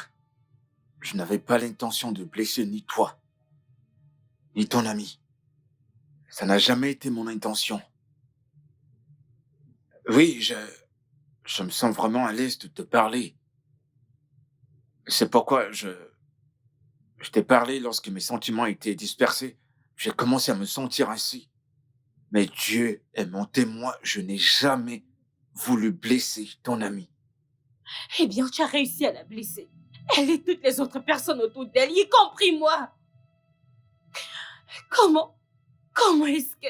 je n'avais pas l'intention de blesser ni toi, ni ton ami. Ça n'a jamais été mon intention. Oui, je me sens vraiment à l'aise de te parler. C'est pourquoi je t'ai parlé lorsque mes sentiments étaient dispersés. J'ai commencé à me sentir ainsi. Mais Dieu est mon témoin, je n'ai jamais voulu blesser ton ami. Eh bien, tu as réussi à la blesser. Elle et toutes les autres personnes autour d'elle, y compris moi. Comment est-ce que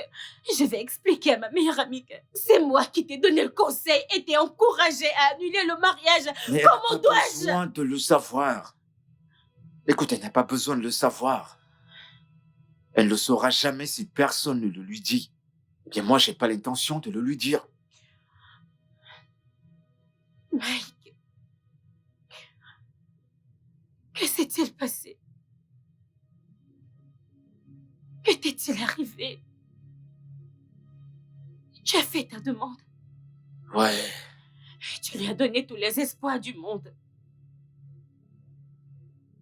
je vais expliquer à ma meilleure amie que c'est moi qui t'ai donné le conseil et t'ai encouragé à annuler le mariage? Mais Comment dois-je? elle n'a pas besoin de le savoir. Écoute, elle n'a pas besoin de le savoir. Elle ne le saura jamais si personne ne le lui dit. Eh bien, moi, j'ai pas l'intention de le lui dire. Mike, que s'est-il passé? Que t'est-il arrivé? Tu as fait ta demande. Ouais, Tu lui as donné tous les espoirs du monde.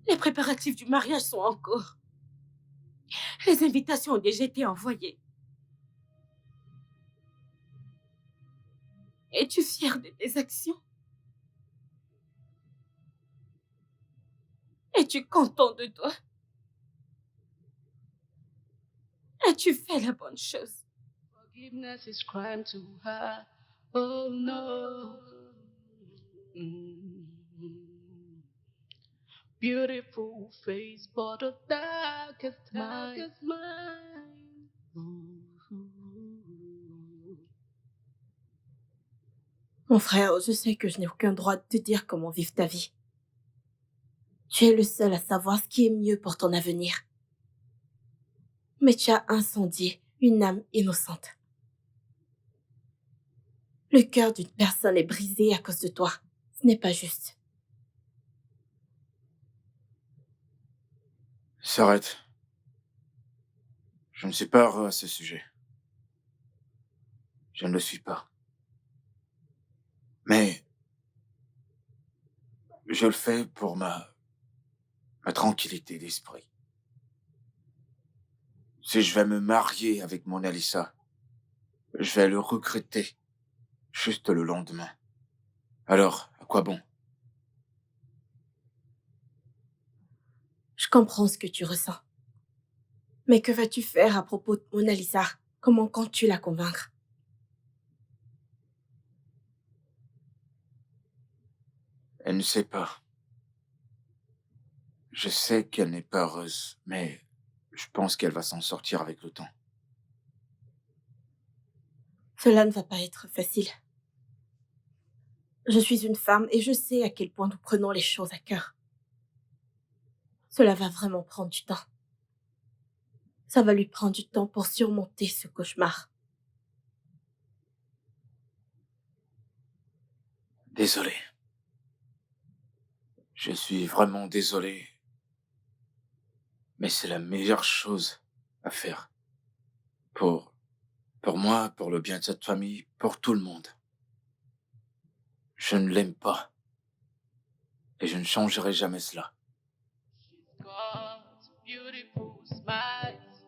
Les préparatifs du mariage sont en cours. Les invitations ont déjà été envoyées. Es-tu fier de tes actions? Es-tu content de toi? As-tu fait la bonne chose? Forgiveness is crime to her. Oh no. Mm. Beautiful face, but the darkest mind. Mon frère, je sais que je n'ai aucun droit de te dire comment vivre ta vie. Tu es le seul à savoir ce qui est mieux pour ton avenir. Mais tu as incendié une âme innocente. Le cœur d'une personne est brisé à cause de toi. Ce n'est pas juste. s'arrête. Je ne suis pas heureux à ce sujet. Je ne le suis pas. Mais je le fais pour ma tranquillité d'esprit. Si je vais me marier avec Mona Lisa, je vais le regretter juste le lendemain. Alors, à quoi bon? Je comprends ce que tu ressens. Mais que vas-tu faire à propos de Mona Lisa? Comment comptes-tu la convaincre? Elle ne sait pas. Je sais qu'elle n'est pas heureuse, mais je pense qu'elle va s'en sortir avec le temps. Cela ne va pas être facile. Je suis une femme et je sais à quel point nous prenons les choses à cœur. Cela va vraiment prendre du temps. Ça va lui prendre du temps pour surmonter ce cauchemar. Désolé. Je suis vraiment désolé. Mais c'est la meilleure chose à faire. Pour moi, pour le bien de cette famille, pour tout le monde. Je ne l'aime pas. Et je ne changerai jamais cela. Got beautiful smiles,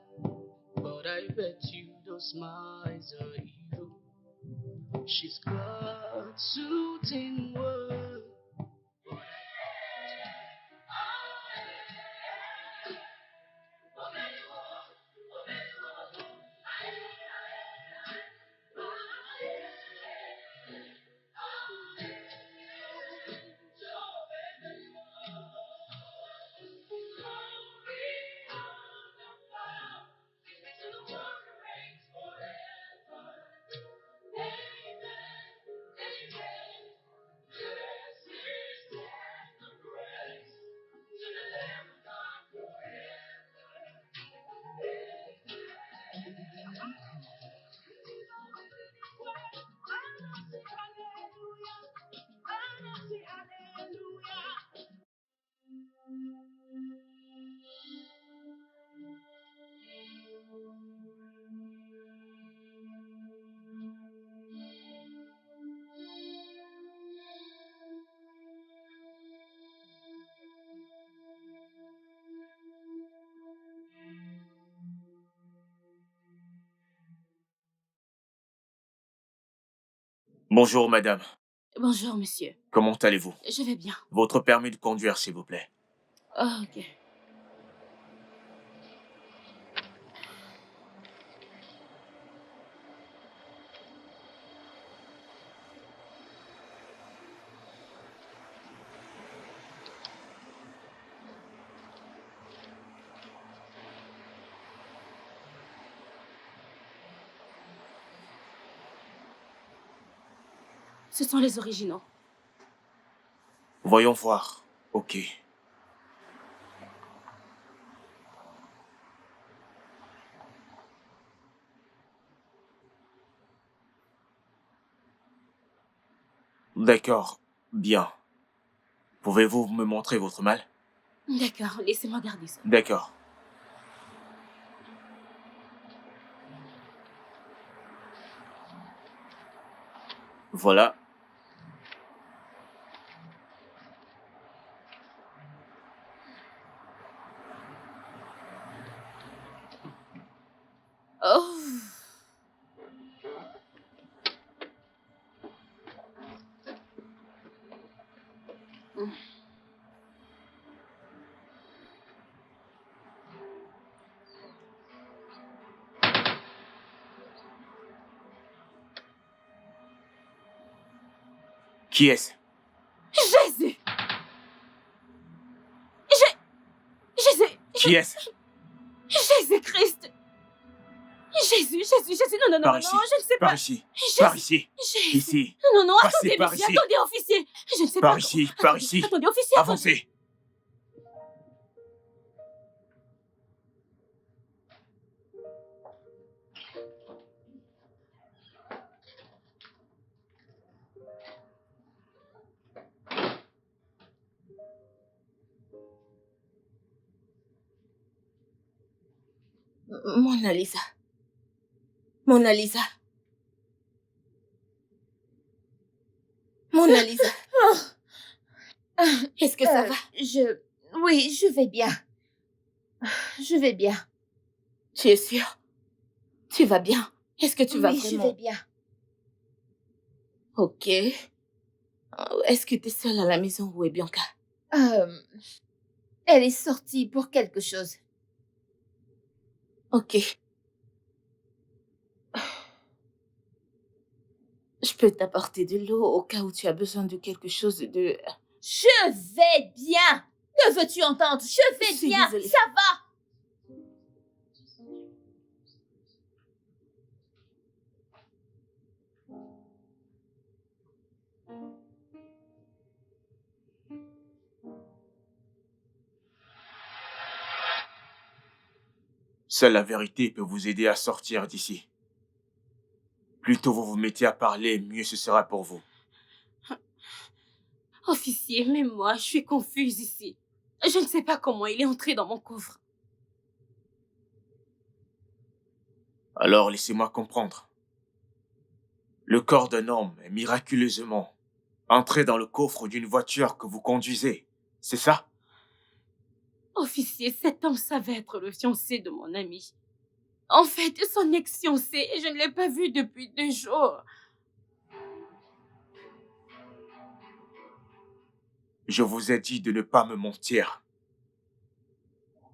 but I bet you those smiles are evil. She's got soothing words. Bonjour, madame. Bonjour, monsieur. Comment allez-vous? Je vais bien. Votre permis de conduire, s'il vous plaît. Oh, ok. Ce sont les originaux. Voyons voir. Ok. D'accord. Bien. Pouvez-vous me montrer votre malle? D'accord, laissez-moi garder ça. D'accord. Voilà. Oh. Qui est-ce? Jésus! Jésus! Qui est-ce? Jésus-Christ! Jésus! Non, Par non, ici. je ne sais Par pas. ici. Jésus. Par ici. Jésus. Ici. Non, Passez attendez, par monsieur, ici. attendez, officier. Je ne sais Par pas. ici. Par ici. Attendez, officier, attendez. Avancez. Mona Lisa. Mona Lisa. Mona Lisa. Est-ce que ça va? Oui, je vais bien. Je vais bien. Tu es sûre? Tu vas bien? Est-ce que tu vas Oui, vraiment? je vais bien. Ok. Est-ce que tu es seule à la maison? Où est Bianca? Elle est sortie pour quelque chose. Ok. Je peux t'apporter de l'eau au cas où tu as besoin de quelque chose de... Je vais bien. Que veux-tu entendre? Je vais Je suis bien. désolée. Ça va. Seule la vérité peut vous aider à sortir d'ici. Plus tôt vous vous mettez à parler, mieux ce sera pour vous. Officier, même moi, je suis confuse ici. Je ne sais pas comment il est entré dans mon coffre. Alors laissez-moi comprendre. Le corps d'un homme est miraculeusement entré dans le coffre d'une voiture que vous conduisez. C'est ça? Officier, cet homme savait être le fiancé de mon ami. En fait, son ex-fiancé, et je ne l'ai pas vu depuis 2 jours. Je vous ai dit de ne pas me mentir.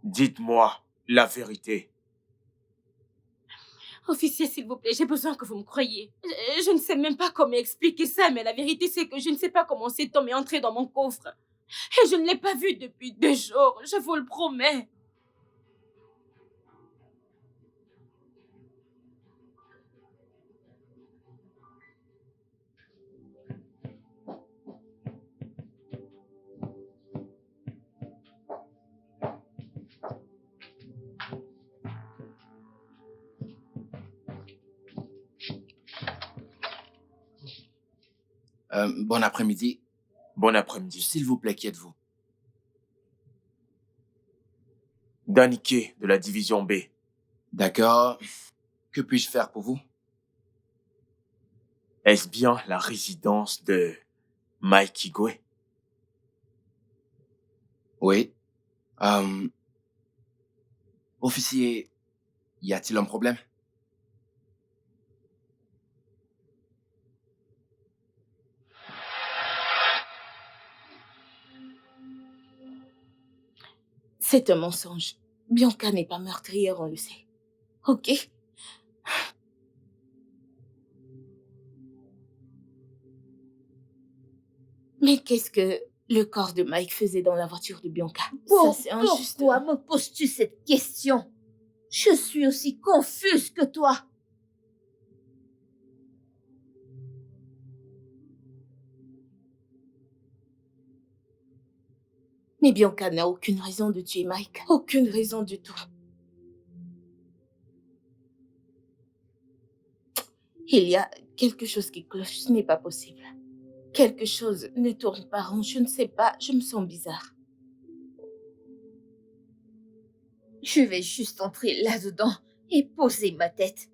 Dites-moi la vérité. Officier, s'il vous plaît, j'ai besoin que vous me croyiez. Je ne sais même pas comment expliquer ça, mais la vérité, c'est que je ne sais pas comment cet homme est entré dans mon coffre. Et je ne l'ai pas vu depuis 2 jours, je vous le promets. Bon après-midi. Bon après-midi. S'il vous plaît, qui êtes-vous? Daniké de la division B. D'accord. Que puis-je faire pour vous? Est-ce bien la résidence de Mike Igwe? Oui. Officier, y a-t-il un problème? C'est un mensonge. Bianca n'est pas meurtrière, on le sait. Ok? Mais qu'est-ce que le corps de Mike faisait dans la voiture de Bianca? Ça, c'est injuste. Pourquoi me poses-tu cette question? Je suis aussi confuse que toi. Mais Bianca n'a aucune raison de tuer Mike. Aucune raison du tout. Il y a quelque chose qui cloche, ce n'est pas possible. Quelque chose ne tourne pas rond, je ne sais pas, je me sens bizarre. Je vais juste entrer là-dedans et poser ma tête.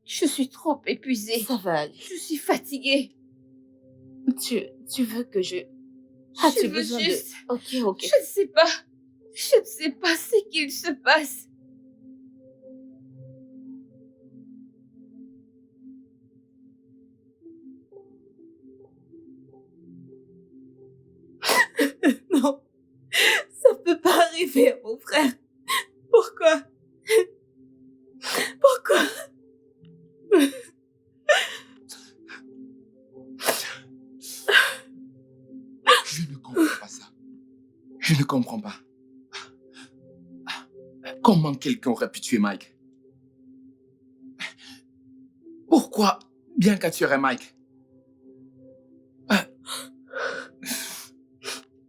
Je suis trop épuisée. Ça va aller. Je suis fatiguée. Tu veux que je... Je veux besoin juste... de... Ok. Je ne sais pas. Je ne sais pas ce qu'il se passe. Non, ça peut pas arriver à mon frère. Pourquoi? Pourquoi? Je ne comprends pas ça. Je ne comprends pas. Comment quelqu'un aurait pu tuer Mike? Pourquoi Bianca tuerait Mike?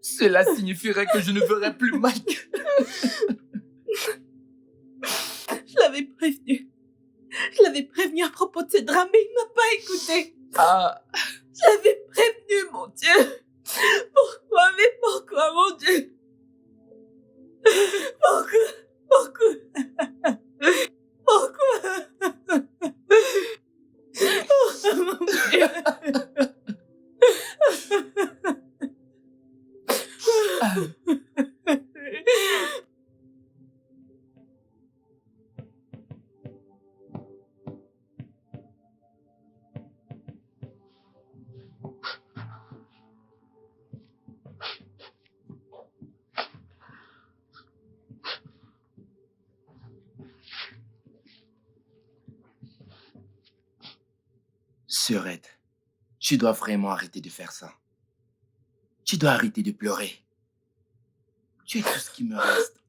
Cela signifierait que je ne verrais plus Mike. Je l'avais prévenu. Je l'avais prévenu à propos de ce drame, mais il m'a pas écouté. Je l'avais prévenu, mon Dieu. Pourquoi, mon Dieu? Pourquoi? Oh, mon Dieu. Sœurette, tu dois vraiment arrêter de faire ça. Tu dois arrêter de pleurer. Tu es tout ce qui me reste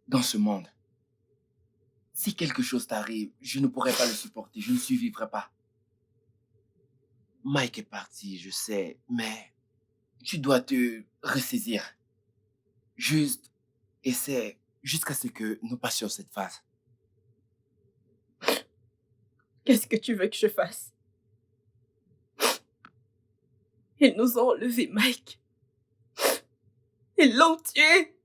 dans ce monde. Si quelque chose t'arrive, je ne pourrai pas le supporter, je ne survivrai pas. Mike est parti, je sais, mais tu dois te ressaisir. Juste essaie jusqu'à ce que nous passions cette phase. Qu'est-ce que tu veux que je fasse? Ils nous ont enlevé Mike. Ils l'ont tué.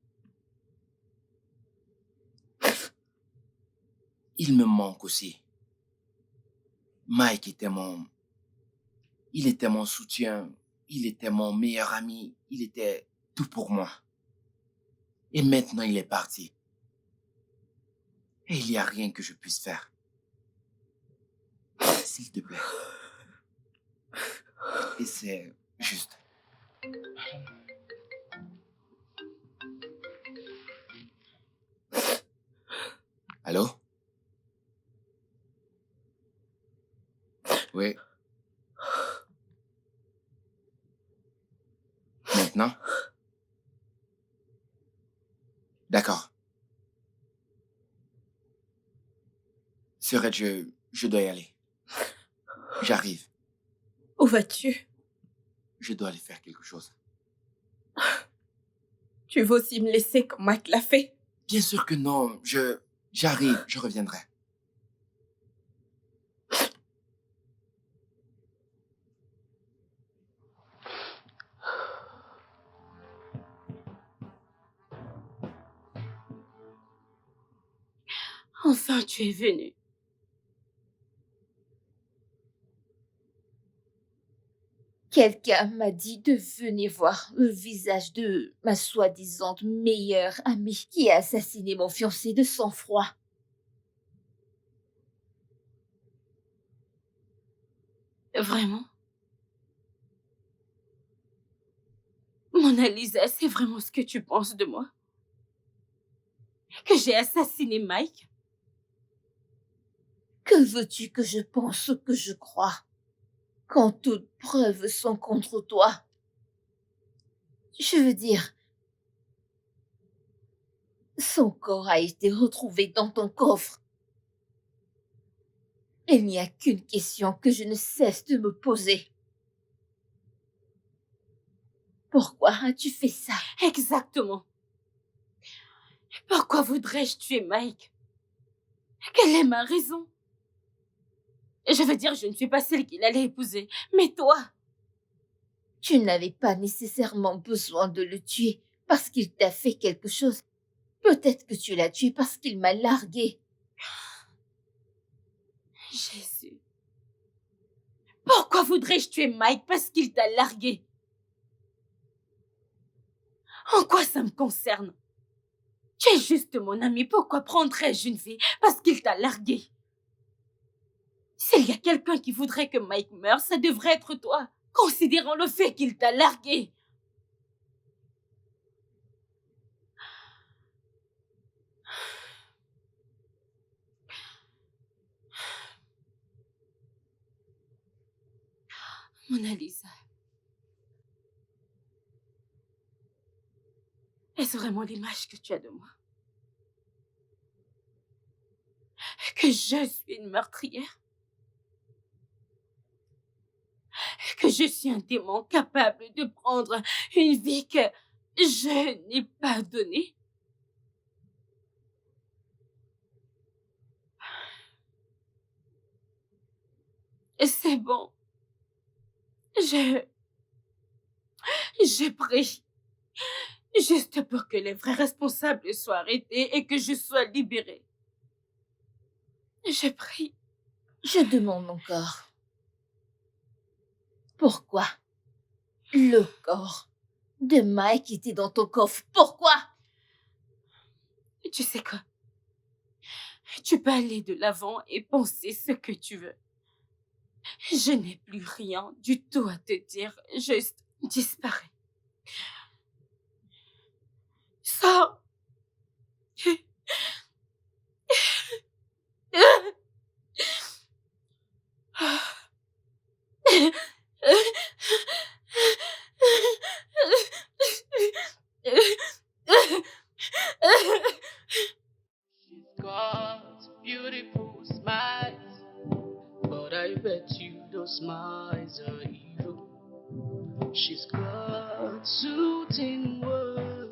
Il me manque aussi. Mike il était mon soutien, il était mon meilleur ami, il était tout pour moi. Et maintenant, il est parti. Et il n'y a rien que je puisse faire. S'il te plaît. Et c'est juste. Allô? Oui. Maintenant? D'accord. Sœurette, je dois y aller. J'arrive. Où vas-tu? Je dois aller faire quelque chose. Tu veux aussi me laisser comme Mike l'a fait? Bien sûr que non. J'arrive, je reviendrai. Enfin, tu es venu. Quelqu'un m'a dit de venir voir le visage de ma soi-disant meilleure amie qui a assassiné mon fiancé de sang-froid. Vraiment? Mona Lisa, c'est vraiment ce que tu penses de moi? Que j'ai assassiné Mike? Que veux-tu que je pense ou que je croie quand toutes preuves sont contre toi? Je veux dire, son corps a été retrouvé dans ton coffre. Il n'y a qu'une question que je ne cesse de me poser. Pourquoi as-tu fait ça? Exactement. Pourquoi voudrais-je tuer Mike? Quelle est ma raison? Je veux dire, je ne suis pas celle qu'il allait épouser. Mais toi? Tu n'avais pas nécessairement besoin de le tuer parce qu'il t'a fait quelque chose. Peut-être que tu l'as tué parce qu'il m'a largué. Jésus. Pourquoi voudrais-je tuer Mike parce qu'il t'a largué? En quoi ça me concerne? Tu es juste mon ami. Pourquoi prendrais-je une fille parce qu'il t'a largué? S'il y a quelqu'un qui voudrait que Mike meure, ça devrait être toi, considérant le fait qu'il t'a largué. Mona Lisa. Est-ce vraiment l'image que tu as de moi? Que je suis une meurtrière? Que je suis un démon capable de prendre une vie que je n'ai pas donnée? C'est bon. Je prie. Juste pour que les vrais responsables soient arrêtés et que je sois libérée. Je prie. Je demande encore. Pourquoi le corps de Mike était dans ton coffre? Pourquoi? Tu sais quoi? Tu peux aller de l'avant et penser ce que tu veux. Je n'ai plus rien du tout à te dire. Juste disparais. Sors. She's got beautiful smiles, but I bet you those smiles are evil. She's got soothing words,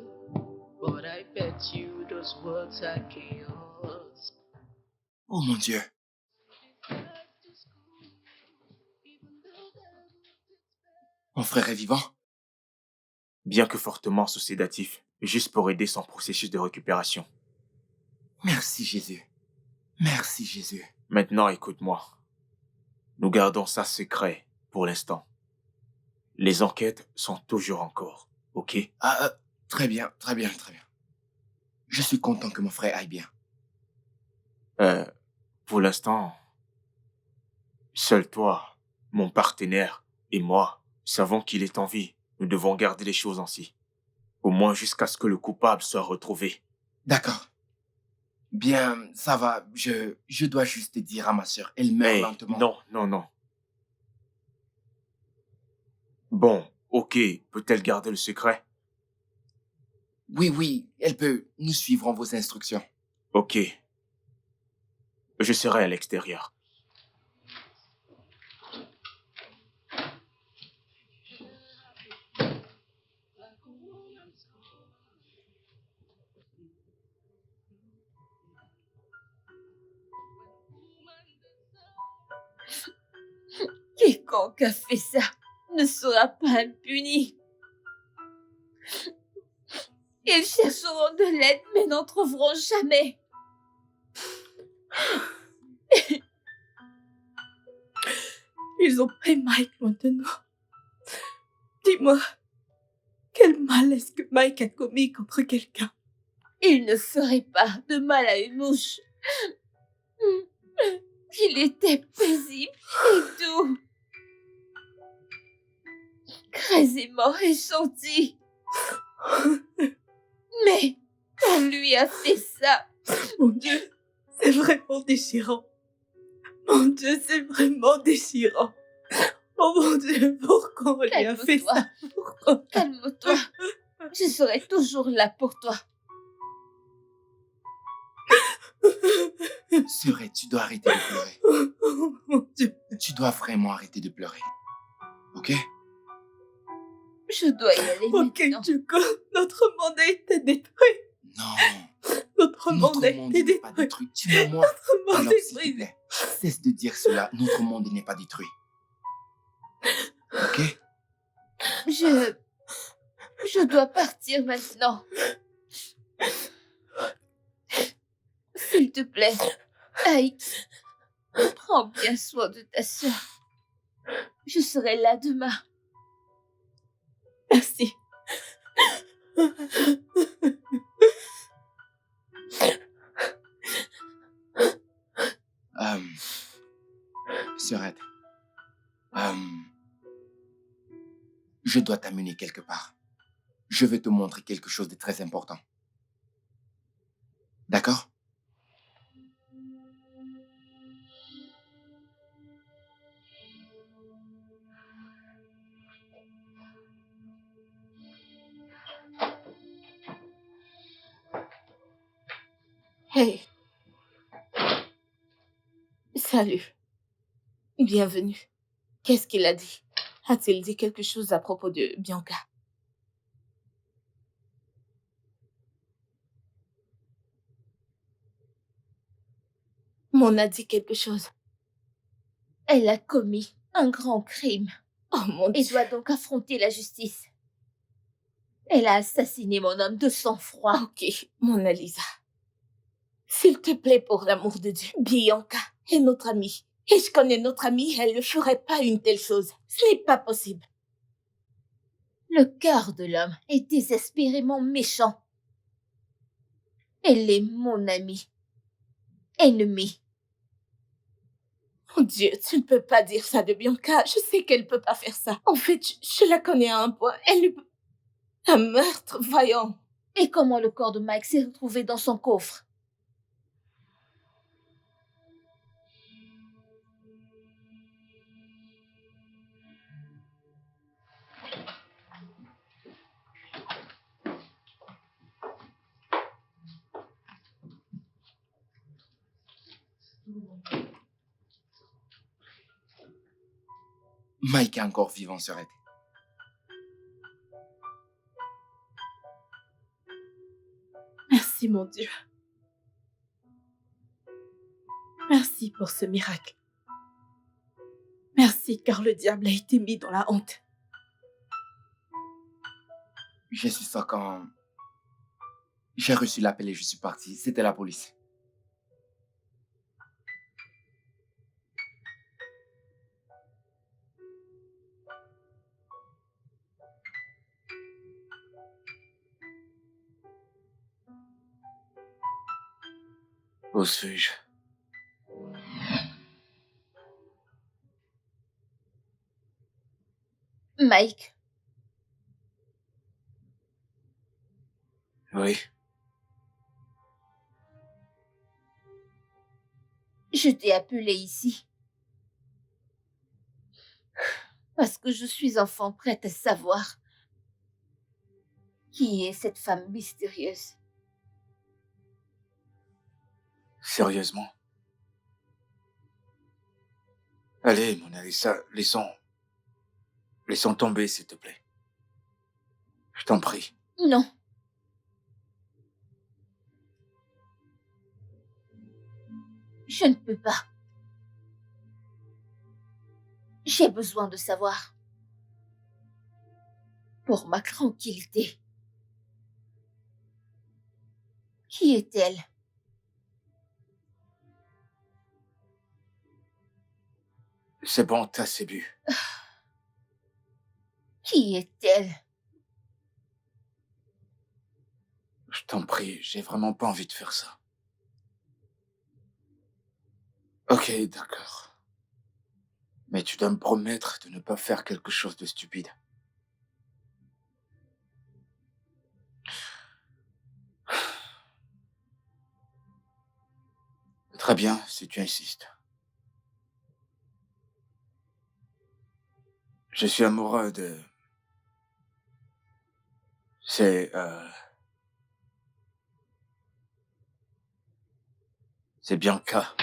but I bet you those words are chaos. Oh mon Dieu. Mon frère est vivant? Bien que fortement sous sédatif, juste pour aider son processus de récupération. Merci Jésus. Merci Jésus. Maintenant, écoute-moi. Nous gardons ça secret pour l'instant. Les enquêtes sont toujours en cours, ok? Très bien, très bien, très bien. Je suis content que mon frère aille bien. Pour l'instant, seul toi, mon partenaire et moi savons qu'il est en vie. Nous devons garder les choses ainsi. Au moins jusqu'à ce que le coupable soit retrouvé. D'accord. Bien, ça va. Je dois juste dire à ma sœur. Elle meurt Mais lentement. non. Bon, ok, peut-elle garder le secret? Oui, elle peut. Nous suivrons vos instructions. Ok. Je serai à l'extérieur. Quiconque a fait ça ne sera pas impuni. Ils chercheront de l'aide mais n'en trouveront jamais. Ils ont pris Mike loin de nous. Dis-moi, quel mal est-ce que Mike a commis contre quelqu'un? Il ne ferait pas de mal à une mouche. Il était paisible et doux. Quasiment et gentil. Mais on lui a fait ça. Mon Dieu, c'est vraiment déchirant. Mon Dieu, c'est vraiment déchirant. Oh mon Dieu, pourquoi on lui a fait Calme-toi. ça? Pourquoi? Calme-toi. Je serai toujours là pour toi. Sœurette, tu dois arrêter de pleurer. Oh mon Dieu. Tu dois vraiment arrêter de pleurer. Ok? Je dois y aller Ok, maintenant. Juko, notre monde a été détruit. Non. Notre monde Notre a monde été n'est pas détruit. détruit. Tu m'as moi. Notre monde Alors, est s'il te détruit. plaît, cesse de dire cela. Notre monde n'est pas détruit. Ok? Je dois partir maintenant. S'il te plaît, Ike, prends bien soin de ta sœur. Je serai là demain. Merci. Sœurette, je dois t'amener quelque part. Je vais te montrer quelque chose de très important. D'accord? Hey. Salut. Bienvenue. Qu'est-ce qu'il a dit? A-t-il dit quelque chose à propos de Bianca? Mon a dit quelque chose. Elle a commis un grand crime Oh mon et Dieu. doit donc affronter la justice. Elle a assassiné mon homme de sang-froid. Ok, Mona Lisa. S'il te plaît, pour l'amour de Dieu, Bianca est notre amie. Et je connais notre amie, elle ne ferait pas une telle chose. Ce n'est pas possible. Le cœur de l'homme est désespérément méchant. Elle est mon amie. Ennemie. Mon Dieu, tu ne peux pas dire ça de Bianca. Je sais qu'elle ne peut pas faire ça. En fait, je la connais à un point. Elle ne peut... Un meurtre, voyons. Et comment le corps de Mike s'est retrouvé dans son coffre? Mike est encore vivant, Sœurette. Merci, mon Dieu. Merci pour ce miracle. Merci, car le diable a été mis dans la honte. J'ai su ça quand j'ai reçu l'appel et je suis parti. C'était la police. Où suis-je? Mike, Oui. je t'ai appelé ici. Parce que je suis enfin prête à savoir qui est cette femme mystérieuse. Sérieusement? Allez, Mona Lisa, laissons tomber, s'il te plaît. Je t'en prie. Non. Je ne peux pas. J'ai besoin de savoir. Pour ma tranquillité. Qui est-elle? C'est bon, t'as assez bu. Qui est-elle? Je t'en prie, j'ai vraiment pas envie de faire ça. Ok, d'accord. Mais tu dois me promettre de ne pas faire quelque chose de stupide. Très bien, si tu insistes. Je suis amoureux de... C'est... C'est Bianca.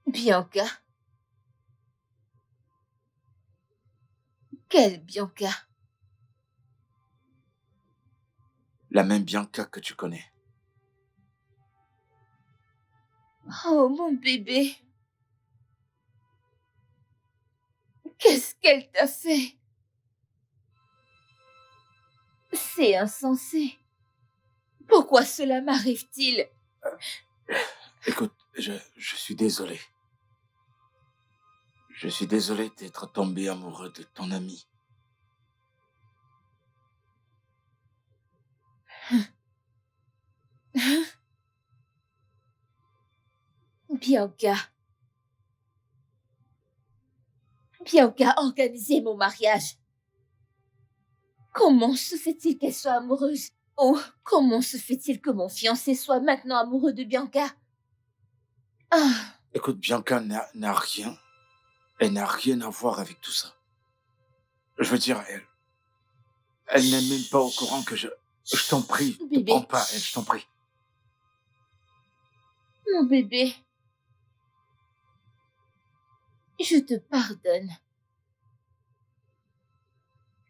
Bianca? Quelle Bianca? La même Bianca que tu connais. Oh, mon bébé. Qu'est-ce qu'elle t'a fait? C'est insensé. Pourquoi cela m'arrive-t-il? Écoute, je suis désolé. Je suis désolé d'être tombé amoureux de ton ami. Bianca. Bianca a organisé mon mariage. Comment se fait-il qu'elle soit amoureuse? Oh, comment se fait-il que mon fiancé soit maintenant amoureux de Bianca? Ah, Écoute, Bianca n'a rien. Elle n'a rien à voir avec tout ça. Je veux dire, elle n'est même pas au courant que je... Je t'en prie, ne Bébé. prends pas elle, je t'en prie. mon bébé. Je te pardonne.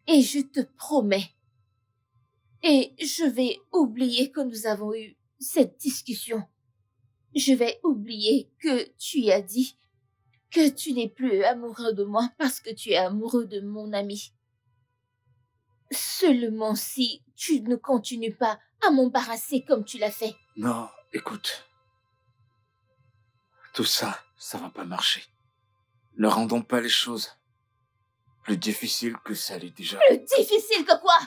Et je te promets. Et je vais oublier que nous avons eu cette discussion. Je vais oublier que tu as dit que tu n'es plus amoureux de moi parce que tu es amoureux de mon ami. Seulement si tu ne continues pas à m'embarrasser comme tu l'as fait. Non, écoute. Tout ça, ça va pas marcher. Ne rendons pas les choses plus difficiles que ça l'est déjà. Plus difficile que quoi?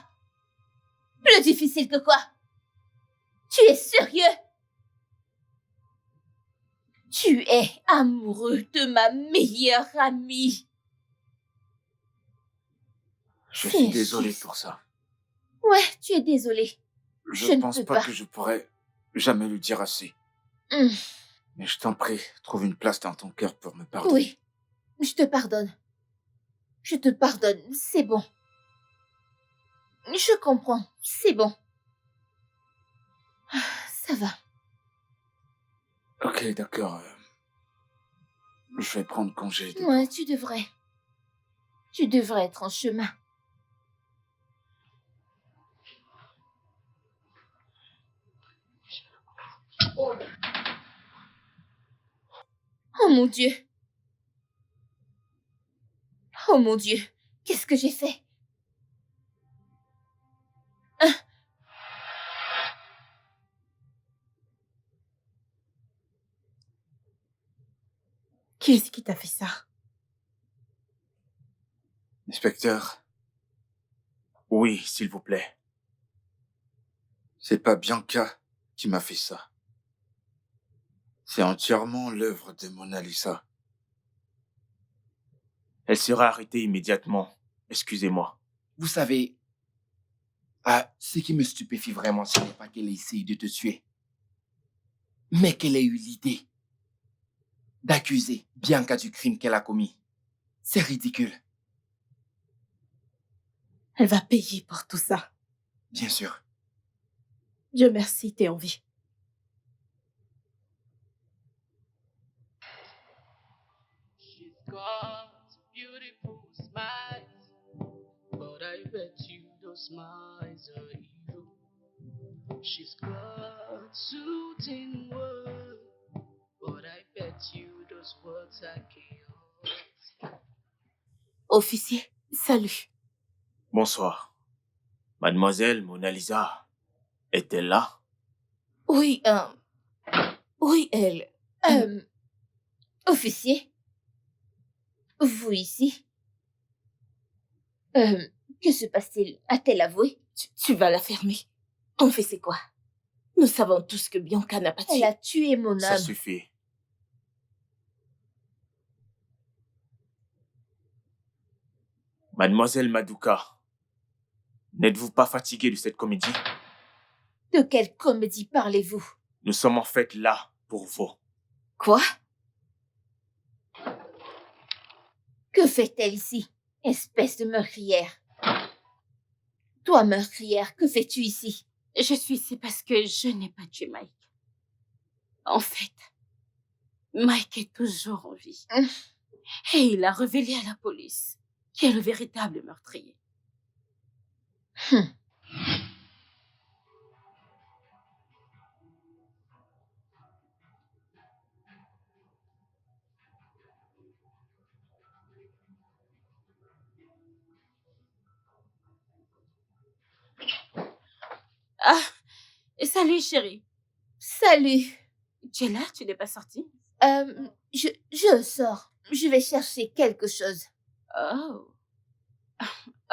Plus difficile que quoi? Tu es sérieux? Tu es amoureux de ma meilleure amie. Je C'est suis désolé juste. pour ça. Ouais, tu es désolé. Je Je ne pense peux pas pas. que je pourrais jamais lui dire assez. Hum, Mais je t'en prie, trouve une place dans ton cœur pour me pardonner. Oui, je te pardonne. Je te pardonne, c'est bon. Je comprends, c'est bon. Ah, ça va. Ok, d'accord. Je vais prendre congé de Ouais, tu devrais. Tu devrais être en chemin. Oh mon Dieu. Oh mon Dieu. Qu'est-ce que j'ai fait? Qui est-ce qui t'a fait ça? Inspecteur, Oui, s'il vous plaît. c'est pas Bianca qui m'a fait ça. C'est entièrement l'œuvre de Mona Lisa. Elle sera arrêtée immédiatement. Excusez-moi. Vous savez, ce qui me stupéfie vraiment, ce n'est pas qu'elle ait essayé de te tuer, mais qu'elle ait eu l'idée d'accuser Bianca du crime qu'elle a commis. C'est ridicule. Elle va payer pour tout ça. Bien sûr. Dieu merci, t'es en vie. She's got beautiful smiles, but I bet you those smiles are evil. She's got soothing words, but I bet you those words are chaos. Officier, salut. Bonsoir. Mademoiselle Mona Lisa est-elle là? Oui, oui, elle. Officier, vous ici? Que se passe-t-il? A-t-elle avoué? Tu vas la fermer. On fait c'est quoi? Nous savons tous que Bianca n'a pas tué. Elle a tué mon Ça homme. suffit. Mademoiselle Maduka, n'êtes-vous pas fatiguée de cette comédie? De quelle comédie parlez-vous? Nous sommes en fait là pour vous. Quoi? Que fait-elle ici, espèce de meurtrière? Toi, meurtrière, que fais-tu ici? Je suis ici parce que je n'ai pas tué Mike. En fait, Mike est toujours en vie. Et il a révélé à la police qui est le véritable meurtrier. Ah, salut chérie. Salut. Tu es là? Tu n'es pas sortie? Je sors. Je vais chercher quelque chose. Oh.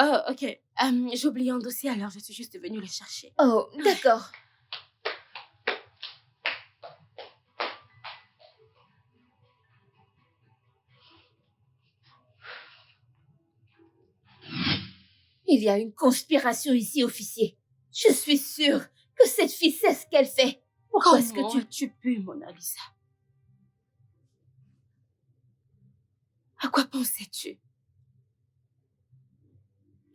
Oh, ok. J'ai oublié un dossier, alors je suis juste venue le chercher. Oh, d'accord. Il y a une conspiration ici, officier. Je suis sûre que cette fille sait ce qu'elle fait. Pourquoi est-ce que tu peux, Mona Lisa? À quoi pensais-tu?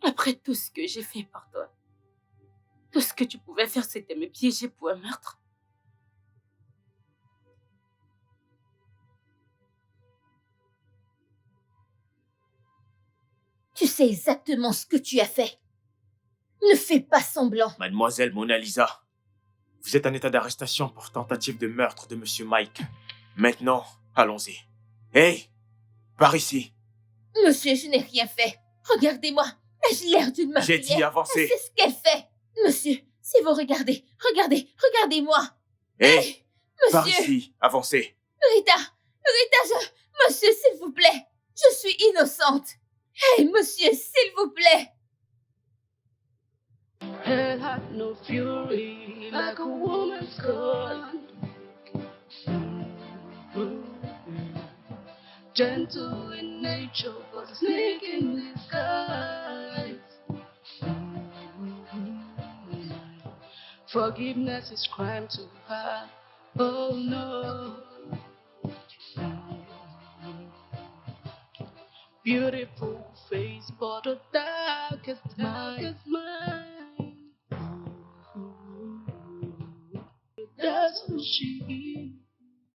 Après tout ce que j'ai fait pour toi, tout ce que tu pouvais faire, c'était me piéger pour un meurtre. Tu sais exactement ce que tu as fait. Ne fais pas semblant. Mademoiselle Mona Lisa, vous êtes en état d'arrestation pour tentative de meurtre de Monsieur Mike. Maintenant, allons-y. Hey, par ici. Monsieur, je n'ai rien fait. Regardez-moi. Ai-je l'air d'une meurtrière? J'ai dit avancez. Elle sait ce qu'elle fait. Monsieur, si vous regardez-moi. Hey, par Monsieur, ici, avancez. Rita, Monsieur, s'il vous plaît. Je suis innocente. Hey, monsieur, s'il vous plaît. Hell had no fury like a woman's scorn. Gentle in nature, but a snake in disguise. Forgiveness is crime to her. Oh no. Beautiful face, but the darkest mind. That's who she is.